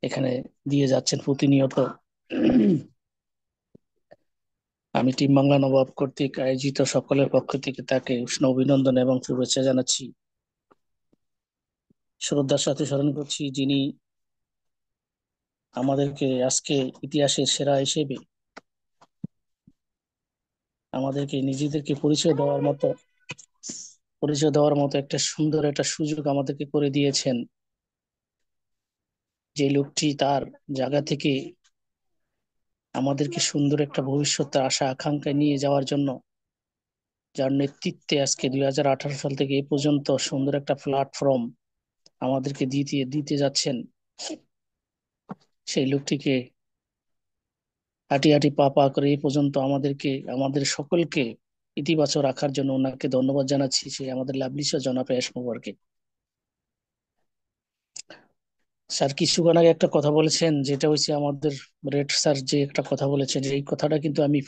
Speaker 5: এখানে দিয়ে যাচ্ছেন প্রতিনিয়ত। আমি টিম বাংলা নবাব কর্তৃক আয়োজিত সকলের পক্ষ থেকে তাকে উষ্ণ অভিনন্দন এবং শুভেচ্ছা জানাচ্ছি। শ্রদ্ধার সাথে স্মরণ করছি যিনি আমাদেরকে আজকে ইতিহাসের সেরা হিসেবে আমাদেরকে নিজেদেরকে পরিচয় দেওয়ার মতো একটা সুন্দর একটা সুযোগ আমাদেরকে করে দিয়েছেন। যে লোকটি তার জায়গা থেকে আমাদেরকে সুন্দর একটা ভবিষ্যতের আশা আকাঙ্ক্ষায় নিয়ে যাওয়ার জন্য, যার নেতৃত্বে আজকে 2018 সাল থেকে এই পর্যন্ত সুন্দর একটা প্ল্যাটফর্ম আমাদেরকে দিতে দিতে যাচ্ছেন, সেই লোকটিকে হাঁটি হাঁটি পা পা করে এই পর্যন্ত আমাদের সকলকে ইতিবাচক রাখার জন্য ওনাকে ধন্যবাদ জানাচ্ছি। সেই আমাদের লাভলি স্যার জনাব এস মোবারকে। স্যার কিছুক্ষণ আগে একটা কথা বলেছেন, যেটা হচ্ছে আমাদের রেড স্যার যে একটা কথা বলেছেন, এই কথাটা কিন্তু আমি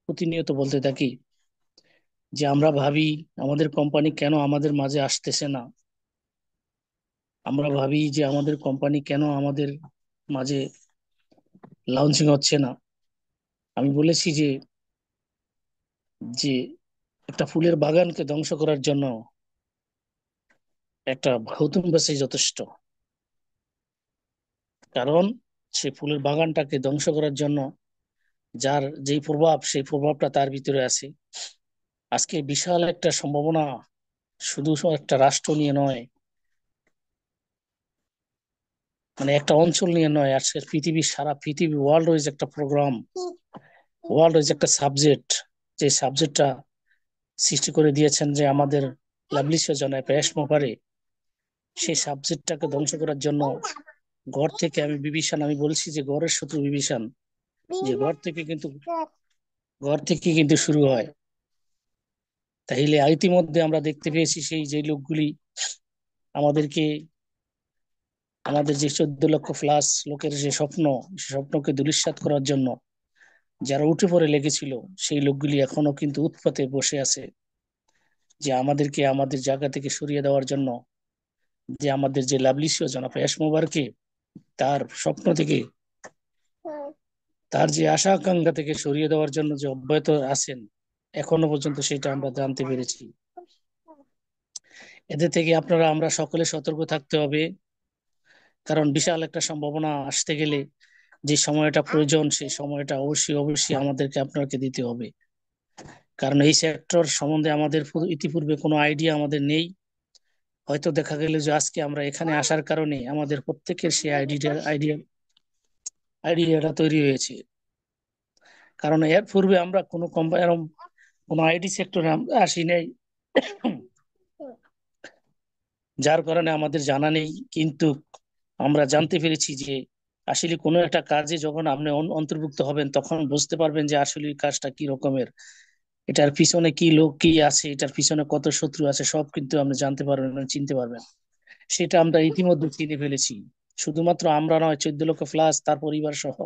Speaker 5: প্রতিনিয়ত বলতে থাকি যে আমরা ভাবি আমাদের কোম্পানি কেন আমাদের মাঝে আসতেছে না, আমরা ভাবি যে আমাদের কোম্পানি কেন আমাদের মাঝে লঞ্চিং হচ্ছে না। আমি বলেছি যে যে একটা ফুলের বাগানকে ধ্বংস করার জন্য একটা নতুন গাছই যথেষ্ট, কারণ সে ফুলের বাগানটাকে ধ্বংস করার জন্য যার যেই প্রভাব, সেই প্রভাবটা তার ভিতরে আছে। আজকে বিশাল একটা সম্ভাবনা, শুধু একটা রাষ্ট্র নিয়ে নয়, মানে একটা অঞ্চল নিয়ে নয়, আজকের সারা পৃথিবী, ওয়ার্ল্ড ওয়াইজ একটা প্রোগ্রাম, ওয়ার্ল্ড ওয়াইজ একটা সাবজেক্ট, যে সাবজেক্টটা সৃষ্টি করে দিয়েছেন যে আমাদের লাভলি জনায় পেশ মোপারে, সেই সাবজেক্টটাকে ধ্বংস করার জন্য ঘর থেকে আমি বলছি যে ঘরের শত্রু বিভীষণ, যে ঘর থেকে কিন্তু শুরু হয়। তাইলে ইতিমধ্যে আমরা দেখতে পেয়েছি সেই যে লোকগুলি আমাদেরকে, আমাদের যে 14 লক্ষ প্লাস লোকের যে স্বপ্ন, সে স্বপ্নকে ধূলিসাৎ করার জন্য যারা উঠে পড়ে লেগেছিল, সেই লোকগুলি এখনো কিন্তু উৎপাতে বসে আছে, যে আমাদেরকে আমাদের জায়গা থেকে সরিয়ে দেওয়ার জন্য, যে আমাদের যে লাভলিসিও জনাব এস মোবারকে তার স্বপ্ন থেকে, তার যে আশা আকাঙ্ক্ষা থেকে সরিয়ে দেওয়ার জন্য যে অব্যাহত আছেন এখনো পর্যন্ত, সেটা আমরা জানতে পেরেছি। এদের থেকে আমরা সকলে সতর্ক থাকতে হবে, কারণ বিশাল একটা সম্ভাবনা আসতে গেলে যে সময়টা প্রয়োজন, সেই সময়টা অবশ্যই অবশ্যই আমাদেরকে আপনাকে দিতে হবে। কারণ এই সেক্টর সম্বন্ধে আমাদের ইতিপূর্বে কোনো আইডিয়া আমাদের নেই। হয়তো দেখা গেল যে আজকে আমরা এখানে আসার কারণে আমাদের প্রত্যেকের সেই আইডিয়াটা তৈরি হয়েছে। কারণ এর পূর্বে আমরা কোনো কোম্পানি, কোনো আইটি সেক্টরে আমরা আসি নাই, যার কারণে আমাদের জানা নেই। কিন্তু আমরা জানতে পেরেছি যে আসলে কোনো একটা কাজে যখন আপনি অন্তর্ভুক্ত হবেন, তখন বুঝতে পারবেন যে আসলে কাজটা কি রকমের, এটার পিছনে কি লোক কি আছে, এটার পিছনে কত শত্রু আছে, সব কিন্তু আপনি জানতে পারবেন, চিনতে পারবেন। সেটা আমরা ইতিমধ্যে চিনে ফেলেছি। শুধুমাত্র আমরা নয়, 14 লক্ষ প্লাস তার পরিবার সহ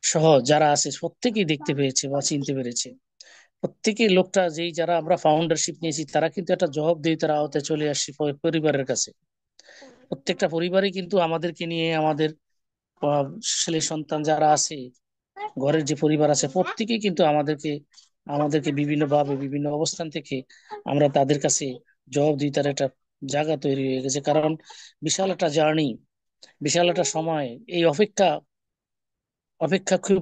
Speaker 5: সহ যারা আছে প্রত্যেকেই দেখতে পেয়েছে বা চিনতে পেরেছে। প্রত্যেকেই লোকটা যারা আমরা ফাউন্ডারশিপ নিয়েছি, তারা কিন্তু একটা জবাবদিহিতার আওতায় চলে আসছে পরিবারের কাছে। প্রত্যেকটা পরিবারই কিন্তু আমাদেরকে নিয়ে, আমাদের ছেলে সন্তান যারা আছে, ঘরের যে পরিবার আছে, প্রত্যেকেই কিন্তু আমাদেরকে বিভিন্ন ভাবে বিভিন্ন অবস্থান থেকে আমরা তাদের কাছে জবাবদিহিতার একটা জায়গা তৈরি হয়ে গেছে। কারণ বিশাল একটা জার্নি, বিশাল একটা সময়, এই অপেক্ষা অপেক্ষা খুব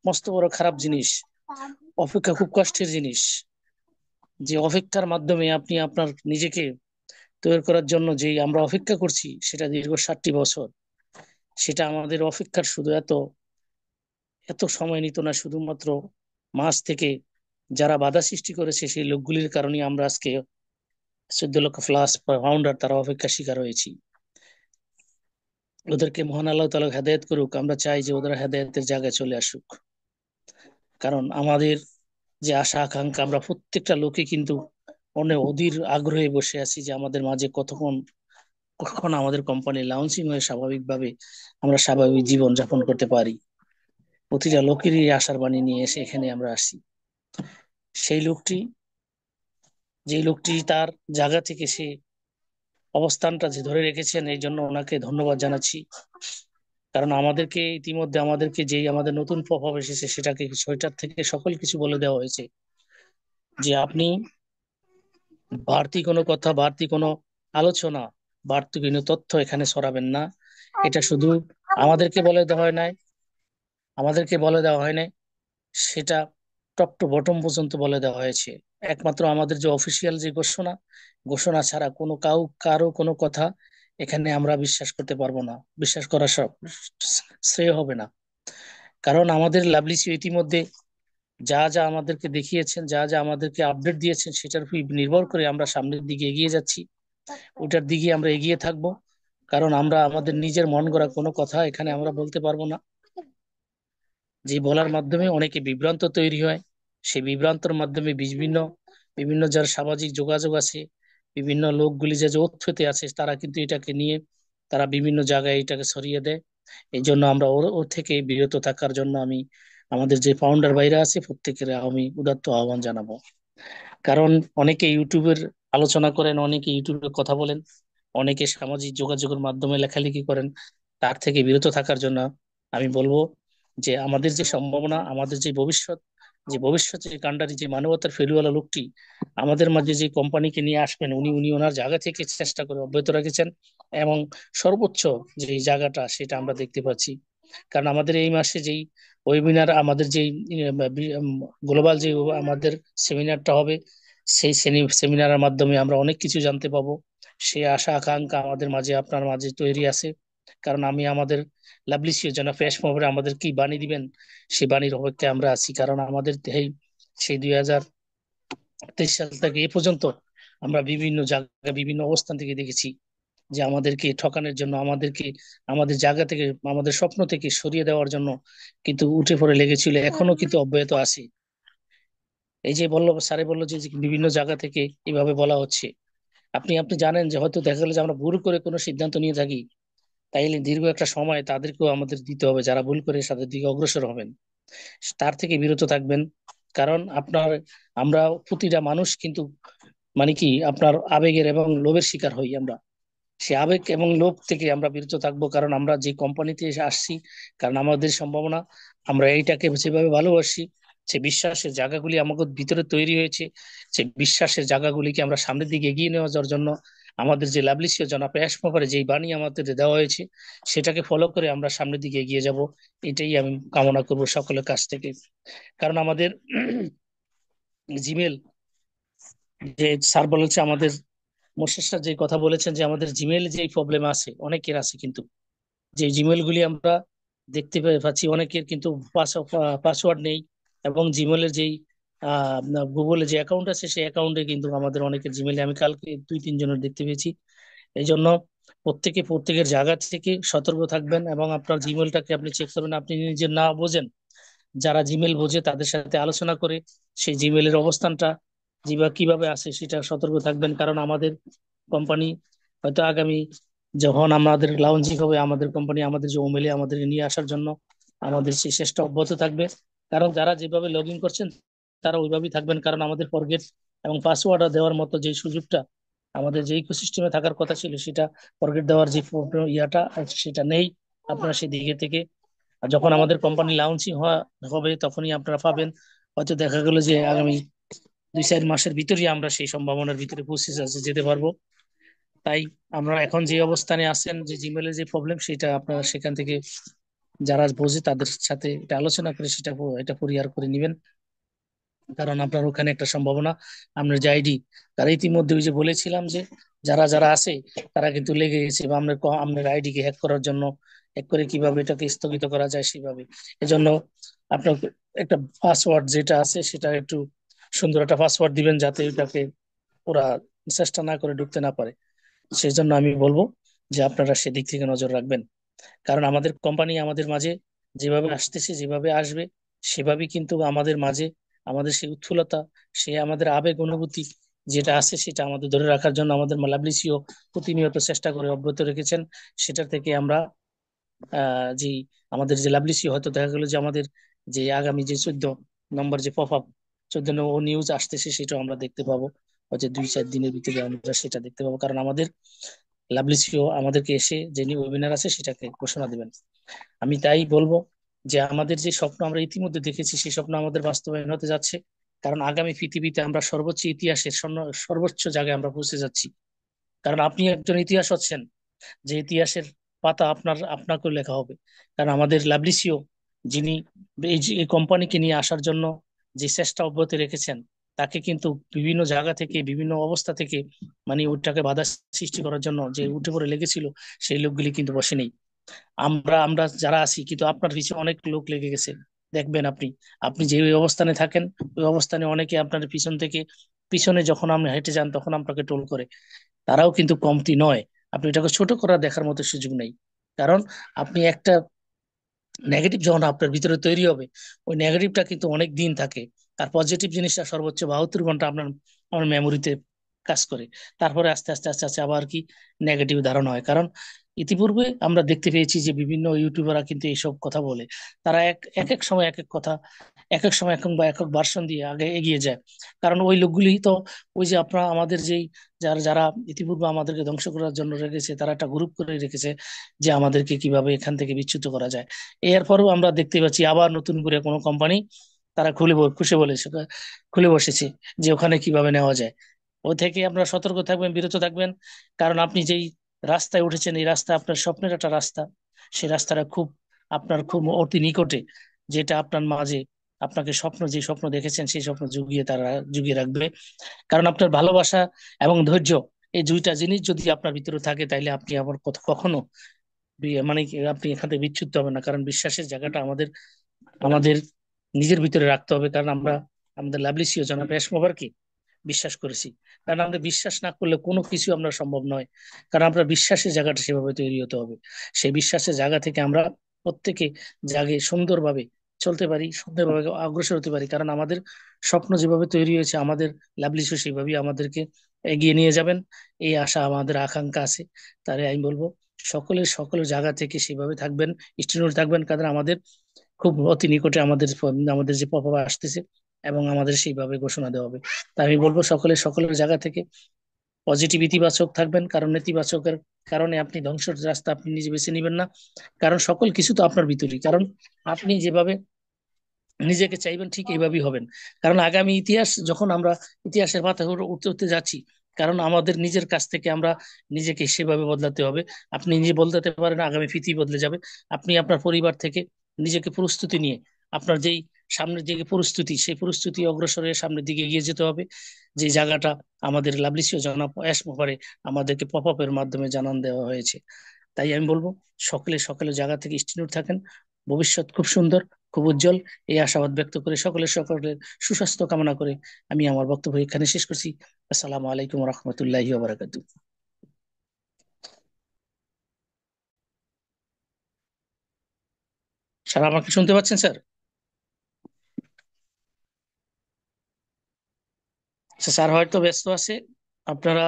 Speaker 5: মস্ত বড় খারাপ জিনিস। অপেক্ষা খুব কষ্টের জিনিস, যে অপেক্ষার মাধ্যমে আপনি আপনার নিজেকে তৈরি করার জন্য যে আমরা অপেক্ষা করছি, সেটা দীর্ঘ 60 বছর। সেটা আমাদের অপেক্ষার শুধু এত এত সময় নিত না, শুধুমাত্র মাস থেকে যারা বাধা সৃষ্টি করেছে সেই লোকগুলির কারণে আমরা আজকে 14 লক্ষ প্লাস ফাউন্ডার তারা অপেক্ষা শিকার হয়েছি। ওদেরকে মহান আল্লাহ তাআলা হেদায়েত করুক। আমরা চাই যে ওদের হেদায়েতের জায়গায় চলে আসুক, কারণ আমাদের যে আশা আকাঙ্ক্ষা, আমরা প্রত্যেকটা লোকে কিন্তু অনেক অধীর আগ্রহে বসে আছি যে আমাদের মাঝে কখন আমাদের কোম্পানি লঞ্চিং হয়ে স্বাভাবিকভাবে আমরা স্বাভাবিক জীবন যাপন করতে পারি। প্রতিটা লোকেরই আশার বাণী নিয়ে এসে এখানে আমরা আসি। সেই লোকটি, যে লোকটি তার জায়গা থেকে সে অবস্থানটা যে ধরে রেখেছেন, এই জন্য ওনাকে ধন্যবাদ জানাচ্ছি। কারণ আমাদেরকে যেই আমাদের নতুন প্রভাব এসেছে সেটাকে সেটার থেকে সকল কিছু বলে দেওয়া হয়েছে যে আপনি বাড়তি কোনো কথা, বাড়তি কোনো আলোচনা, বাড়তি কোনো তথ্য এখানে ছড়াবেন না। এটা শুধু আমাদেরকে বলে দেওয়া হয় নাই, আমাদেরকে বলে দেওয়া হয় নাই, সেটা টপ টু বটম পর্যন্ত বলে দেওয়া হয়েছে। একমাত্র আমাদের যে অফিসিয়াল যে ঘোষণা ছাড়া কারো কোনো কথা এখানে আমরা বিশ্বাস করতে পারবো না, বিশ্বাস করা সব শ্রেয় হবে না। কারণ আমাদের লাভলিসি ইতিমধ্যে যা যা আমাদেরকে দেখিয়েছেন, যা যা আমাদেরকে আপডেট দিয়েছেন, সেটার উপর নির্ভর করে আমরা সামনের দিকে এগিয়ে যাচ্ছি। ওটার দিকে আমরা এগিয়ে থাকবো, কারণ আমরা আমাদের নিজের মন গড়া কোনো কথা এখানে আমরা বলতে পারবো না। যে বলার মাধ্যমে অনেকে বিভ্রান্ত তৈরি হয়, সেই বিভ্রান্তর মাধ্যমে বিভিন্ন বিভিন্ন যার সামাজিক যোগাযোগ আছে, বিভিন্ন লোকগুলি যে তথ্যতে আছে, তারা কিন্তু এটাকে নিয়ে তারা বিভিন্ন জায়গায় এটাকে ছড়িয়ে দেয়। এই জন্য আমরা ওর থেকে বিরত থাকার জন্য আমি আমাদের যে ফাউন্ডার ভাইরা আছে প্রত্যেকের আমি উদাত্ত আহ্বান জানাবো। কারণ অনেকে ইউটিউবের আলোচনা করেন, অনেকে ইউটিউবে কথা বলেন, অনেকে সামাজিক যোগাযোগের মাধ্যমে লেখালেখি করেন। তার থেকে বিরত থাকার জন্য আমি বলবো যে আমাদের যে সম্ভাবনা, আমাদের যে ভবিষ্যৎ যে কান্ডারি, যে মানবতার ফেরিওয়ালা লোকটি আমাদের মাঝে যে কোম্পানিকে নিয়ে আসবেন, উনি উনি ওনার জায়গা থেকে চেষ্টা করে অব্যাহত রেখেছেন এবং সর্বোচ্চ যে জায়গাটা সেটা আমরা দেখতে পাচ্ছি। কারণ আমাদের এই মাসে যেই ওয়েবিনার, আমাদের যেই গ্লোবাল যে আমাদের সেমিনারটা হবে, সেই সেমিনারের মাধ্যমে আমরা অনেক কিছু জানতে পাবো। সেই আশা আকাঙ্ক্ষা আমাদের মাঝে, আপনার মাঝে তৈরি আছে। কারণ আমি আমাদের লাভলিসিও যেন ফ্যাশ মোবাইলে আমাদের কি বাণী দিবেন, সেই বাণীর অপেক্ষায় আমরা আছি। কারণ আমাদের সেই 2023 সাল থেকে এ পর্যন্ত আমরা বিভিন্ন জায়গায় বিভিন্ন অবস্থান থেকে দেখেছি যে আমাদেরকে ঠকানোর জন্য, আমাদের জায়গা থেকে, আমাদের স্বপ্ন থেকে সরিয়ে দেওয়ার জন্য কিন্তু উঠে পড়ে লেগেছিল, এখনো কিন্তু অব্যাহত আছে। এই যে স্যারে বললো যে যে বিভিন্ন জায়গা থেকে এভাবে বলা হচ্ছে। আপনি আপনি জানেন যে হয়তো দেখা গেলো যে আমরা ভুল করে কোনো সিদ্ধান্ত নিয়ে থাকি, তাইলে দীর্ঘ একটা সময় তাদেরকেও আমাদের দিতে হবে, যারা ভুল করে সাথে দিকে অগ্রসর হবেন তার থেকে বিরত থাকবেন। কারণ আমরা প্রতিটা মানুষ কিন্তু মানে কি আপনার আবেগের এবং লোভের শিকার হই আমরা। সে আবেগ এবং লোভ থেকে আমরা বিরত থাকবো, কারণ আমরা যে কোম্পানিতে এসে আসছি, কারণ আমাদের সম্ভাবনা, আমরা এইটাকে যেভাবে ভালোবাসি, সে বিশ্বাসের জায়গাগুলি আমাদের ভিতরে তৈরি হয়েছে, সে বিশ্বাসের জায়গাগুলিকে আমরা সামনের দিকে এগিয়ে নেওয়া যাওয়ার জন্য আমাদের যে লাভলিসিও জনাব অ্যাশ ব্যাপারে যেই বাণী আমাদের দেওয়া হয়েছে সেটাকে ফলো করে আমরা সামনের দিকে এগিয়ে যাব। এটাই আমি কামনা করব সকলের কাছ থেকে। কারণ আমাদের জিমেল, যে স্যার বলেছে আমাদের মোর্শেদ স্যার যে কথা বলেছেন যে আমাদের জিমেল যে প্রবলেম আছে, অনেকের আছে কিন্তু, যে জিমেল গুলি আমরা দেখতে পাচ্ছি অনেকের কিন্তু পাসওয়ার্ড নেই, এবং জিমেলের যেই গুগলে যে অ্যাকাউন্ট আছে সেই অ্যাকাউন্টে কিন্তু আমাদের অনেকের জিমেলে আমি কালকে 2-3 জনের দেখতে পেয়েছি। এই জন্য প্রত্যেকের জায়গা থেকে সতর্ক থাকবেন এবং আপনার জিমেলটাকে আপনি চেক করবেন। আপনি নিজে না বোঝেন, যারা জিমেল বোঝে তাদের সাথে আলোচনা করে সেই জিমেলের অবস্থানটা কিভাবে আছে সেটা সতর্ক থাকবেন। কারণ আমাদের কোম্পানি হয়তো আগামী যখন আমাদের লঞ্চিং হবে, আমাদের কোম্পানি আমাদের যে ওমেলে আমাদেরকে নিয়ে আসার জন্য আমাদের সেই চেষ্টা অব্যাহত থাকবে। কারণ যারা যেভাবে লগ ইন করছেন তারা ওইভাবেই থাকবেন, কারণ আমাদের ফরগেট এবং পাসওয়ার্ড দেওয়ার মতো যে সুযোগটা আমাদের যে ইকোসিস্টেমে থাকার কথা ছিল, সেটা ফরগেট দেওয়ার যে ইয়াটা সেটা নেই। আপনারা সেই দিকে থেকে আর যখন আমাদের কোম্পানি লঞ্চিং হবে তখনই আপনারা পাবেন। হয়তো দেখা গেল যে আগামী 2-4 মাসের ভিতরেই আমরা সেই সম্ভাবনার ভিতরে পৌঁছে যেতে পারবো। তাই আমরা এখন যে অবস্থানে আছেন, যে জিমেলের যে প্রবলেম, সেটা আপনারা সেখান থেকে যারা বোঝে তাদের সাথে এটা আলোচনা করে এটা পরিহার করে নেবেন। কারণ আপনার ওখানে একটা সম্ভাবনা, আপনার যে আইডি, তারা ইতিমধ্যে ওই যে বলেছিলাম যে যারা যারা আছে তারা কিন্তু লেগে গেছে বা আপনার আইডি কে হ্যাক করার জন্য, হ্যাক করে কিভাবে এটাকে স্থগিত করা যায় সেভাবে। এজন্য আপনার একটা পাসওয়ার্ড যেটা আছে সেটা একটু সুন্দর একটা পাসওয়ার্ড দিবেন যাতে ওটাকে ওরা চেষ্টা না করে ঢুকতে না পারে। সেই জন্য আমি বলবো যে আপনারা সেদিক থেকে নজর রাখবেন, কারণ আমাদের কোম্পানি আমাদের মাঝে যেভাবে আসতেছে যেভাবে আসবে সেভাবেই কিন্তু আমাদের মাঝে আমাদের সেই উৎফুল্লতা, সে আমাদের আবেগ অনুভূতি যেটা আছে সেটা আমাদের ধরে রাখার জন্য আমাদের লাভলিসিও প্রতিনিয়ত চেষ্টা করে অব্যাহত রেখেছেন। সেটা থেকে আমরা যে আমাদের যে লাভলিসি হয়তো দেখা গেলো যে আমাদের যে আগামী যে 14 নম্বর যে পপ আপ 14 নিউজ আসতেছে সেটাও আমরা দেখতে পাবো, হয়তো 2-4 দিনের ভিতরে আমরা সেটা দেখতে পাবো, কারণ আমাদের লাভলিসিও আমাদেরকে এসে যে নিউ ওয়েবিনার আছে সেটাকে ঘোষণা দিবেন। আমি তাই বলবো যে আমাদের যে স্বপ্ন আমরা ইতিমধ্যে দেখেছি সেই স্বপ্ন আমাদের বাস্তবায়ন হতে যাচ্ছে, কারণ আগামী পৃথিবীতে আমরা সর্বোচ্চ ইতিহাসের সর্বোচ্চ জায়গায় আমরা পৌঁছে যাচ্ছি। কারণ আপনি একজন ইতিহাস হচ্ছেন, যে ইতিহাসের পাতা আপনাকে লেখা হবে। কারণ আমাদের লাভলিসিও যিনি এই কোম্পানিকে নিয়ে আসার জন্য যে চেষ্টা অব্যাহত রেখেছেন, তাকে কিন্তু বিভিন্ন জায়গা থেকে বিভিন্ন অবস্থা থেকে মানে ওটাকে বাধা সৃষ্টি করার জন্য যে উঠে পড়ে লেগেছিল সেই লোকগুলি কিন্তু বসেনি। আমরা আমরা যারা আছি কিন্তু আপনার পিছনে অনেক লোক লেগে গেছে। দেখবেন আপনি আপনি যে ওই অবস্থানে থাকেন ওই অবস্থানে অনেকে আপনার পিছন থেকে পিছনে যখন আপনি হেঁটে যান তখন আপনাকে টোল করে, তারাও কিন্তু কমতি নয়। আপনি এটাকে ছোট করা দেখার মতো সুযোগ নেই, কারণ আপনি একটা নেগেটিভ যখন আপনার ভিতরে তৈরি হবে ওই নেগেটিভটা কিন্তু অনেক দিন থাকে, আর পজিটিভ জিনিসটা সর্বোচ্চ 72 ঘন্টা আপনার আমার মেমোরিতে কাজ করে। তারপরে আস্তে আস্তে আস্তে আস্তে আবার কি নেগেটিভ ধারণা হয়, কারণ ইতিপূর্বে আমরা দেখতে পেয়েছি যে বিভিন্ন ইউটিউবাররা কিন্তু এইসব কথা বলে, তারা এক এক এক সময় এক এক কথা এক এক সময় এক বা একক ভার্সন দিয়ে আগে এগিয়ে যায়। কারণ ওই লোকগুলি তো ওই যে আপনারা আমাদের যেই যারা যারা ইতিপূর্বে আমাদেরকে ধ্বংস করার জন্য রেখেছে তারা একটা গ্রুপ করে রেখেছে যে আমাদেরকে কিভাবে এখান থেকে বিচ্যুত করা যায়। এরপরেও আমরা দেখতে পাচ্ছি আবার নতুন করে কোনো কোম্পানি তারা খুশি বলেছে খুলে বসেছে যে ওখানে কিভাবে নেওয়া যায়। ও থেকে আপনারা সতর্ক থাকবেন, বিরত থাকবেন, কারণ আপনি যেই রাস্তায় উঠেছেন এই রাস্তা আপনার স্বপ্নের একটা রাস্তা। সেই রাস্তাটা খুব আপনার খুব অতি নিকটে, যেটা আপনার মাঝে আপনাকে যে স্বপ্ন দেখেছেন সেই স্বপ্ন জুগিয়ে রাখবে। কারণ আপনার ভালোবাসা এবং ধৈর্য এই দুইটা জিনিস যদি আপনার ভিতরে থাকে তাইলে আপনি আবার কখনো মানে কি আপনি এখান থেকে বিচ্যুত হবেন না, কারণ বিশ্বাসের জায়গাটা আমাদের আমাদের নিজের ভিতরে রাখতে হবে। কারণ আমরা আমাদের লাভলিসিও জনাব কি বিশ্বাস করেছি, কারণ আমরা বিশ্বাস না করলে কোনো কিছু আমরা সম্ভব নয়। কারণ আমরা বিশ্বাসের জায়গাটা সেভাবে তৈরি হতে হবে, সেই বিশ্বাসের জায়গা থেকে আমরা প্রত্যেকে জাগে সুন্দরভাবে চলতে পারি, সুন্দরভাবে অগ্রসর হতে পারি। কারণ আমাদের স্বপ্ন যেভাবে তৈরি হয়েছে আমাদের লাভলিসিও সেভাবেই আমাদেরকে এগিয়ে নিয়ে যাবেন, এই আশা আমাদের আকাঙ্ক্ষা আছে। তাই আমি বলবো সকলের জায়গা থেকে সেভাবে থাকবেন, স্টেনর থাকবেন, কারণ আমাদের খুব অতি নিকটে আমাদের যে পপা আসতেছে এবং আমাদের সেইভাবে ঘোষণা দেওয়া হবে। তাই আমি বলবো সকলের জায়গা থেকে পজিটিভ ইতিবাচক থাকবেন, কারণ নেতিবাচকের কারণে আপনি ধ্বংসের রাস্তা আপনি নিজে বেছে নিবেন না। কারণ সকল কিছু তো আপনার ভিতরেই, কারণ আপনি যেভাবে নিজেকে চাইবেন ঠিক এইভাবেই হবেন। কারণ আগামী ইতিহাস যখন আমরা ইতিহাসের পাতা উঠতে উঠতে যাচ্ছি, কারণ আমাদের নিজের কাছ থেকে আমরা নিজেকে সেভাবে বদলাতে হবে। আপনি নিজে বদলাতে পারেন, আগামী পৃথিবী বদলে যাবে। আপনি আপনার পরিবার থেকে নিজেকে প্রস্তুতি নিয়ে আপনার যেই সামনের দিকে প্রস্তুতি সেই প্রস্তুতি অগ্রসরে সামনের দিকে এগিয়ে যেতে হবে, যে জায়গাটা আমাদের লাভলিসিও জনাব অ্যাশ মোফারে আমাদেরকে পপ আপের মাধ্যমে জানান দেওয়া হয়েছে। তাই আমি বলবো সকলের জায়গা থেকে স্টিনুর থাকেন, ভবিষ্যৎ খুব সুন্দর, খুব উজ্জ্বল, এই আশাবাদ ব্যক্ত করে সকলের সুস্বাস্থ্য কামনা করে আমি আমার বক্তব্য এখানে শেষ করছি। আসসালামু আলাইকুম রহমতুল্লাহি বারাকাতু। স্যার আমাকে শুনতে পাচ্ছেন স্যার? স্যার হয়তো ব্যস্ত আছে, আপনারা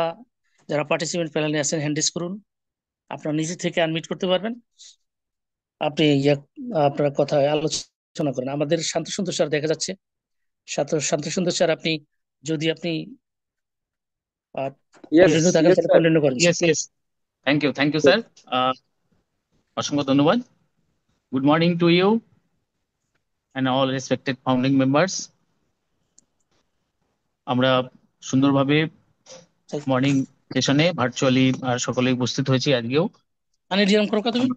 Speaker 5: যারা পার্টিসিপেন্ট প্যানেলে আছেন হ্যান্ড রেজ করুন, আপনারা নিজে থেকে আনমিউট করতে পারবেন। আপনি আপনার কথা আলোচনা করেন। আমাদের শান্ত সুন্দর স্যার দেখা যাচ্ছে, শান্ত সুন্দর স্যার আপনি যদি আপনি
Speaker 2: ইয়েস
Speaker 5: কন্টিনিউ থাকেন
Speaker 2: ইয়েস
Speaker 5: তাহলে
Speaker 2: স্যার।
Speaker 5: কন্টিনিউ করেন sir.
Speaker 6: Yes, yes. Thank you, sir. অসংখ্য ধন্যবাদ। Good morning to you and all respected founding members. আমরা সুন্দরভাবে মর্নিং সেশনে ভার্চুয়ালি সকলে উপস্থিত হয়েছি আজকেও।
Speaker 5: মানে ডিএম করো তুমি।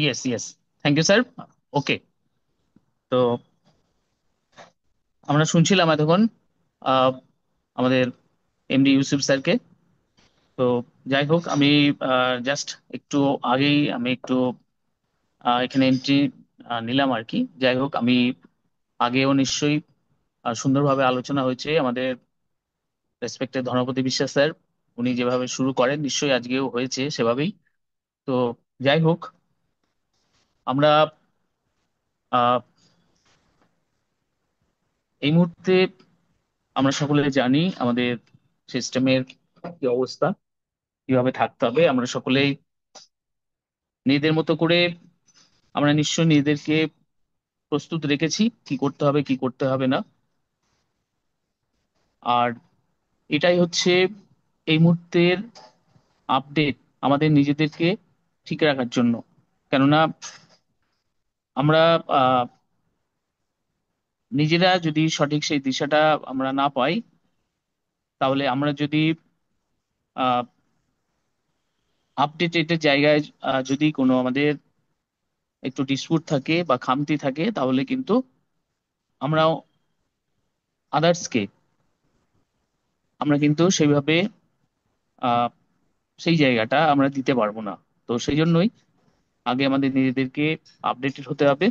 Speaker 6: Yes yes, thank you sir. Okay, তো আমরা শুনছিলাম এতক্ষণ আহ, আমাদের এমডি ইউসুফ স্যারকে। তো যাই হোক, আমি জাস্ট একটু আগেই আমি একটু এখানে এন্ট্রি নিলাম আর কি। যাই হোক, আমি আগেও নিশ্চয়ই সুন্দরভাবে আলোচনা হয়েছে। আমাদের রেসপেক্টেড ধনপতি বিশ্বাস স্যার উনি যেভাবে শুরু করেন নিশ্চয়ই আজকেও হয়েছে সেভাবেই। তো যাই হোক, আমরা আহ এই মুহূর্তে আমরা সকলে জানি আমাদের সিস্টেমের কি অবস্থা, কিভাবে থাকতে হবে। আমরা সকলেই নিজেদের মতো করে আমরা নিশ্চয়ই নিজেদেরকে প্রস্তুত রেখেছি কি করতে হবে কি করতে হবে না। আর এটাই হচ্ছে এই মুহূর্তের আপডেট আমাদের নিজেদেরকে ঠিক রাখার জন্য। কেননা আমরা আহ, নিজেরা যদি সঠিক সেই দিশাটা আমরা না পাই, তাহলে আমরা যদি আপডেটেড জায়গায় যদি কোনো আমাদের একটু ডিসপুট থাকে বা খামতি থাকে, তাহলে কিন্তু আমরা আদার্সকে আমরা কিন্তু সেইভাবে আহ, সেই জায়গাটা আমরা দিতে পারবো না। তো সেই জন্যই আগে আমাদের নিজেদেরকে আপডেটেড হতে হবে।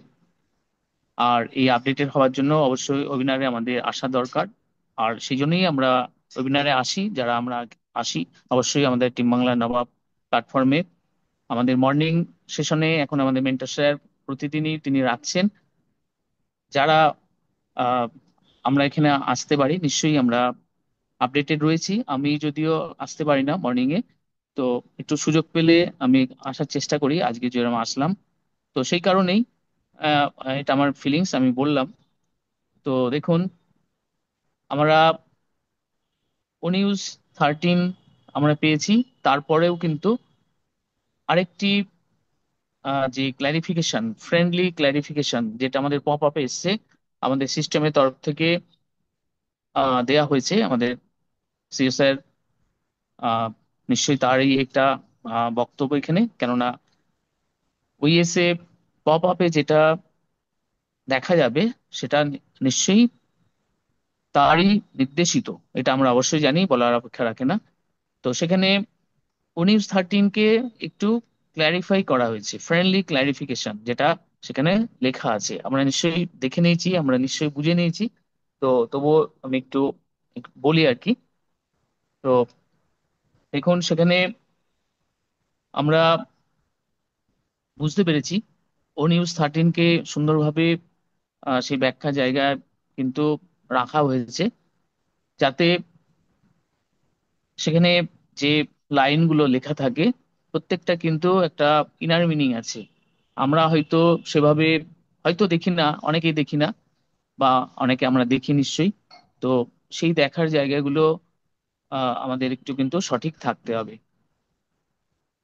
Speaker 6: আর এই আপডেটেড হওয়ার জন্য অবশ্যই ওয়েবিনারে আমাদের আসা দরকার। আর সেই জন্যই আমরা ওয়েবিনারে আসি, যারা আমরা আসি অবশ্যই আমাদের টিম বাংলা নবাব প্ল্যাটফর্মে আমাদের মর্নিং সেশনে এখন আমাদের মেন্টর স্যার প্রতিদিনই তিনি রাখছেন। যারা আহ, আমরা এখানে আসতে পারি নিশ্চয়ই আমরা আপডেটেড রয়েছি। আমি যদিও আসতে পারি না মর্নিং এ, তো একটু সুযোগ পেলে আমি আসার চেষ্টা করি, আজকে যেরকম আসলাম। তো সেই কারণেই আহ, এটা আমার ফিলিংস আমি বললাম। তো দেখুন, আমরা ONEUS 13 আমরা পেয়েছি। তারপরেও কিন্তু আরেকটি যে ক্ল্যারিফিকেশন, ফ্রেন্ডলি ক্ল্যারিফিকেশন যেটা আমাদের পপ আপে এসছে আমাদের সিস্টেমের তরফ থেকে দেয়া হয়েছে আমাদের সিও স্যার। নিশ্চয়ই তারই একটা বক্তব্য এখানে। কেননা ওইএসএ পপ আপে যেটা দেখা যাবে সেটা নিশ্চয়ই তারই নির্দেশিত, এটা আমরা অবশ্যই জানি, বলার অপেক্ষা রাখে না। তো সেখানে ONEUS 13 কে একটু ক্ল্যারিফাই করা হয়েছে, ফ্রেন্ডলি ক্ল্যারিফিকেশন যেটা সেখানে লেখা আছে আমরা নিশ্চয়ই দেখে নিয়েছি, আমরা নিশ্চয়ই বুঝে নিয়েছি। তো তবুও আমি একটু একটু বলি আর কি। তো দেখুন, সেখানে আমরা বুঝতে পেরেছি ONEUS 13 কে সুন্দরভাবে সেই ব্যাখ্যা জায়গায় কিন্তু রাখা হয়েছে, যাতে সেখানে যে লাইনগুলো লেখা থাকে প্রত্যেকটা কিন্তু একটা ইনার মিনিং আছে। আমরা হয়তো সেভাবে হয়তো দেখি না, অনেকেই দেখি না, বা অনেকে আমরা দেখি নিশ্চয়ই। তো সেই দেখার জায়গাগুলো আমাদের একটু কিন্তু সঠিক থাকতে হবে।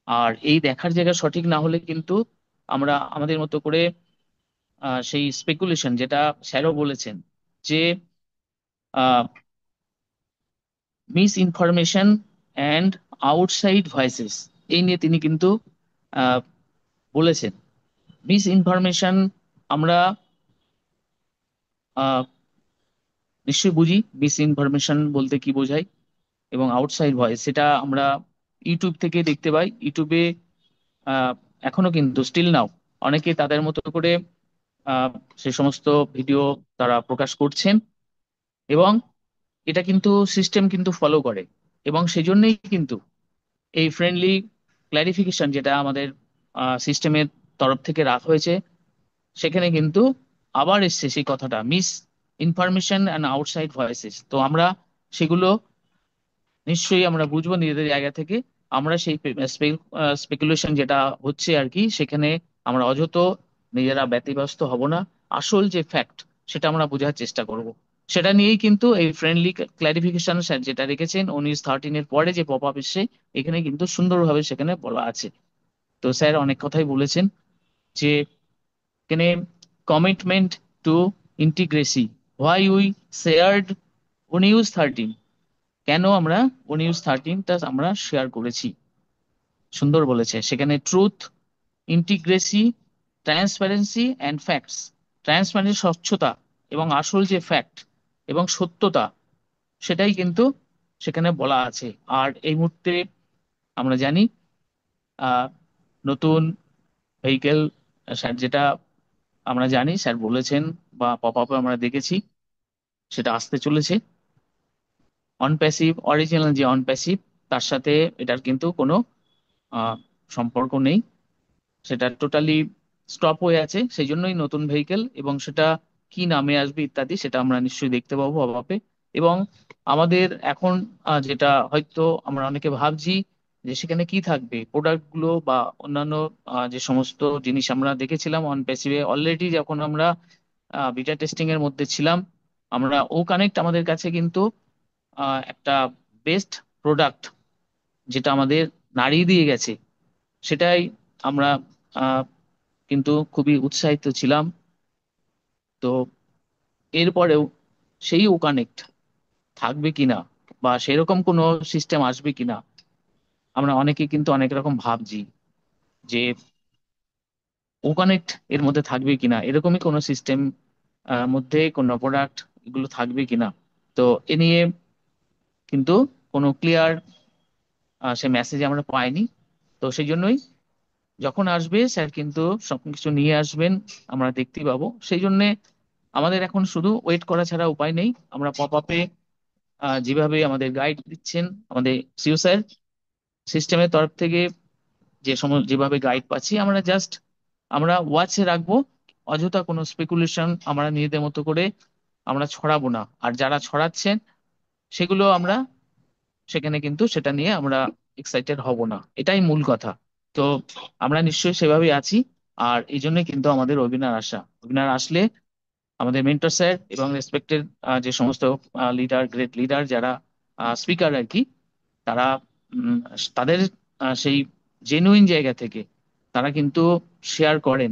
Speaker 6: আর এই দেখার জায়গা সঠিক না হলে কিন্তু আমরা আমাদের মতো করে সেই স্পেকুলেশন যেটা স্যারও বলেছেন যে miss information and outside voices, এই নিয়ে তিনি কিন্তু আহ, বলেছেন। মিস ইনফরমেশন আমরা আহ, নিশ্চয়ই বুঝি মিস ইনফরমেশন বলতে কি বোঝায়, এবং আউটসাইড ভয়েস সেটা আমরা ইউটিউব থেকে দেখতে পাই। ইউটিউবে আহ, এখনো কিন্তু স্টিল নাও অনেকে তাদের মতো করে আহ, সে সমস্ত ভিডিও তারা প্রকাশ করছেন, এবং এটা কিন্তু সিস্টেম কিন্তু ফলো করে। এবং সেজন্যই কিন্তু এই ফ্রেন্ডলি ক্ল্যারিফিকেশন যেটা আমাদের সিস্টেমের তরফ থেকে রাখা হয়েছে, সেখানে কিন্তু আবার এসছে সেই কথাটা miss information and outside voices. তো আমরা সেগুলো নিশ্চয়ই আমরা বুঝবো নিজেদের জায়গা থেকে। আমরা সেই স্পেকুলেশন যেটা হচ্ছে আর কি, সেখানে আমরা অযথ নিজেরা ব্যতিব্যস্ত হব না। আসল যে ফ্যাক্ট সেটা আমরা বোঝার চেষ্টা করব। সেটা নিয়েই কিন্তু এই ফ্রেন্ডলি ক্ল্যারিফিকেশন স্যার যেটা রেখেছেন ONEUS 13 পরে যে পপ আপ এসছে, এখানে কিন্তু সুন্দরভাবে সেখানে বলা আছে। তো স্যার অনেক কথাই বলেছেন যে এখানে commitment to integrity, why we shared ONEUS 13, কেন আমরা ONEUS 13টা আমরা শেয়ার করেছি। সুন্দর বলেছে সেখানে truth, integrity, transparency and facts. Transparency স্বচ্ছতা এবং আসল যে ফ্যাক্ট এবং সত্যতা, সেটাই কিন্তু সেখানে বলা আছে। আর এই মুহূর্তে আমরা জানি আহ, নতুন ভেহিকেল স্যার যেটা আমরা জানি স্যার বলেছেন বা পপ আপে আমরা দেখেছি, সেটা আসতে চলেছে। অন প্যাসিভ, অরিজিনাল যে অন প্যাসিভ, তার সাথে এটার কিন্তু কোনো আহ, সম্পর্ক নেই। সেটা টোটালি স্টপ হয়ে আছে, সেই জন্যই নতুন ভেহিকেল, এবং সেটা কি নামে আসবে ইত্যাদি সেটা আমরা নিশ্চয়ই দেখতে পাবো অবাপে। এবং আমাদের এখন যেটা হয়তো আমরা অনেকে ভাবছি যে সেখানে কি থাকবে, প্রোডাক্ট গুলো বা অন্যান্য যে সমস্ত জিনিস আমরা দেখেছিলাম অন প্যাসিভে অলরেডি, যখন আমরা বিটা টেস্টিং এর মধ্যে ছিলাম, আমরা ও কানেক্ট আমাদের কাছে কিন্তু একটা বেস্ট প্রোডাক্ট যেটা আমাদের নাড়িয়ে দিয়ে গেছে, সেটাই আমরা আহ, কিন্তু খুবই উৎসাহিত ছিলাম। তো এরপরেও সেই ও কানেক্ট থাকবে কিনা বা সেরকম কোনো সিস্টেম আসবে কিনা, আমরা অনেকে কিন্তু অনেক রকম ভাবছি যে ও কানেক্ট এর মধ্যে থাকবে কিনা, এরকমই কোনো সিস্টেম মধ্যে কোনো প্রোডাক্ট এগুলো থাকবে কিনা। তো এ নিয়ে কিন্তু কোনো ক্লিয়ার সে মেসেজ আমরা পাইনি। তো সেই জন্যই যখন আসবে স্যার কিন্তু সবকিছু নিয়ে আসবেন, আমরা দেখতেই পাবো। সেই জন্য আমাদের এখন শুধু ওয়েট করা ছাড়া উপায় নেই। আমরা পপ আপে যেভাবে আমাদের গাইড দিচ্ছেন আমাদের সিও স্যার, সিস্টেমের তরফ থেকে যে সময় যেভাবে গাইড পাচ্ছি, আমরা জাস্ট আমরা ওয়াচে রাখবো। অযথা কোনো স্পেকুলেশন আমরা নিজেদের মতো করে আমরা ছড়াবো না, আর যারা ছড়াচ্ছেন সেগুলো আমরা সেখানে কিন্তু সেটা নিয়ে আমরা এক্সাইটেড হব না, এটাই মূল কথা। তো আমরা নিশ্চয়ই সেভাবেই আছি। আর এই জন্য কিন্তু আমাদের ওয়েবিনার আসা, ওয়েবিনার আসলে আমাদের মেন্টর স্যার এবং রেসপেক্টেড যে সমস্ত লিডার, গ্রেট লিডার যারা স্পিকার আর কি, তারা উম, তাদের সেই জেনুইন জায়গা থেকে তারা কিন্তু শেয়ার করেন।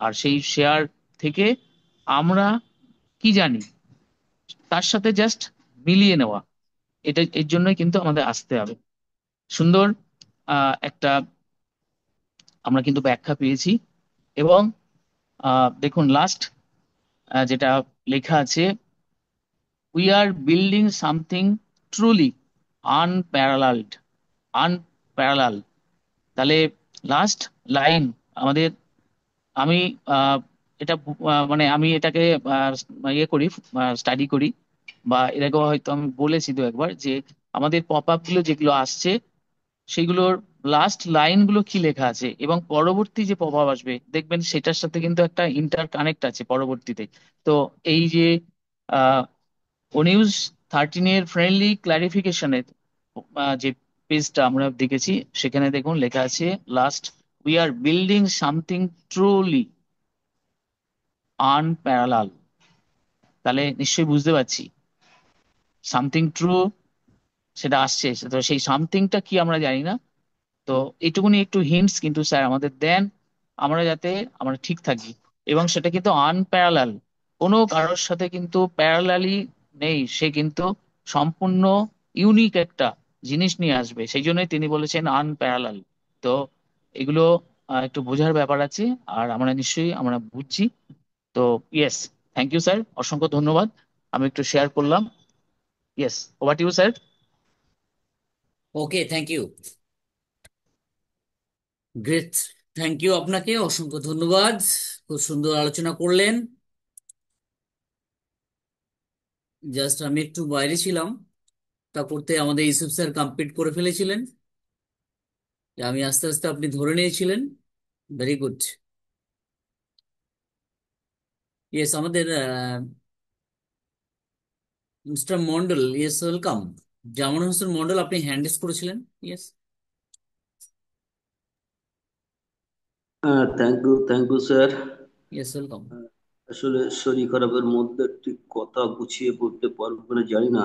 Speaker 6: আর সেই শেয়ার থেকে আমরা কি জানি তার সাথে জাস্ট মিলিয়ে নেওয়া, এটা এর জন্যই কিন্তু আমাদের আসতে হবে। সুন্দর একটা আমরা কিন্তু ব্যাখ্যা পেয়েছি। এবং দেখুন লাস্ট যেটা লেখা আছে, we are building something truly unparalleled, unparallel. তাহলে লাস্ট লাইন আমাদের, আমি আহ, এটা মানে আমি এটাকে ইয়ে করি, স্টাডি করি, বা এর আগেও হয়তো আমি বলেছি তো একবার যে আমাদের পপ আপ গুলো যেগুলো আসছে সেগুলোর লাস্ট লাইনগুলো কি লেখা আছে, এবং পরবর্তী যে প্রভাব আসবে দেখবেন সেটার সাথে কিন্তু একটা ইন্টার কানেক্ট আছে পরবর্তীতে। তো এই যে ওনিউজ 13 এর ফ্রেন্ডলি ক্লারিফিকেশনের যে পেজটা আমরা দেখেছি, সেখানে দেখুন লেখা আছে last, we are building something truly unparalleled. তাহলে নিশ্চয়ই বুঝতে পারছি সামথিং ট্রু সেটা আসছে, তো সেই সামথিংটা কি আমরা জানি না। তো এইটুকুনি একটু হিন্টস কিন্তু স্যার আমাদের দেন, আমরা যাতে আমরা ঠিক থাকি। এবং সেটা কিন্তু আনপ্যারালাল, কোনো কারোর সাথে কিন্তু প্যারালালি নেই, সে কিন্তু সম্পূর্ণ ইউনিক একটা জিনিস নিয়ে আসবে, সেই জন্যই তিনি বলেছেন আনপ্যারালাল। তো এগুলো একটু বোঝার ব্যাপার আছে, আর আমরা নিশ্চয়ই আমরা বুঝছি। তো ইয়েস, থ্যাংক ইউ স্যার, অসংখ্য ধন্যবাদ। আমি একটু শেয়ার করলাম। Yes, over to you sir.
Speaker 1: Okay, thank you. Great. Thank you, আপনাকে অসংখ্য ধন্যবাদ। খুব সুন্দর আলোচনা করলেন। জাস্ট আমি একটু বাইরে ছিলাম, তা করতে আমাদের ইউসুফ স্যার কমপ্লিট করে ফেলেছিলেন। আমি আস্তে আস্তে আপনি ধরে নিয়েছিলেন। Very good. ইয়েস, আমাদের mister Mondal, yes welcome. Zaman Hossain Mondal, আপনি হ্যান্ড রেজ করেছিলেন। Yes.
Speaker 4: Thank you sir.
Speaker 1: Yes, welcome.
Speaker 4: আসলে শরীর খারাপের মধ্যে ঠিক কথা গুছিয়ে পড়তে পারবো কিনা জানি না।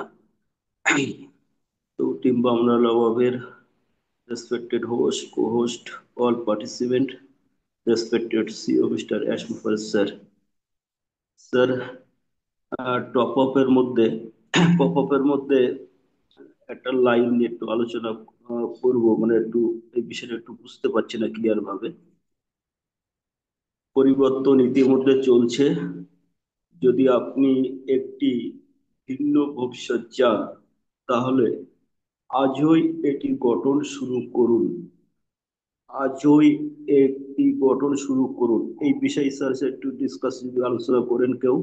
Speaker 4: তো team বামরা লাভাবের respected host, co-host, all participant, respected CEO Mr. Ash Mufarez sir. Sir, top আপের মধ্যে পপ আপের মধ্যে একটা লাইন নিয়ে একটু আলোচনা করবো, মানে একটু এই বিষয়টা একটু বুঝতে পারছি না ক্লিয়ার ভাবে। পরিবর্তন ইতিমধ্যে চলছে, যদি আপনি একটি ভিন্ন ভবিষ্যৎ চান তাহলে আজই এটি গঠন শুরু করুন, আজই একটি গঠন শুরু করুন। এই বিষয়ে স্যার একটু ডিসকাস যদি আলোচনা করেন কেউ,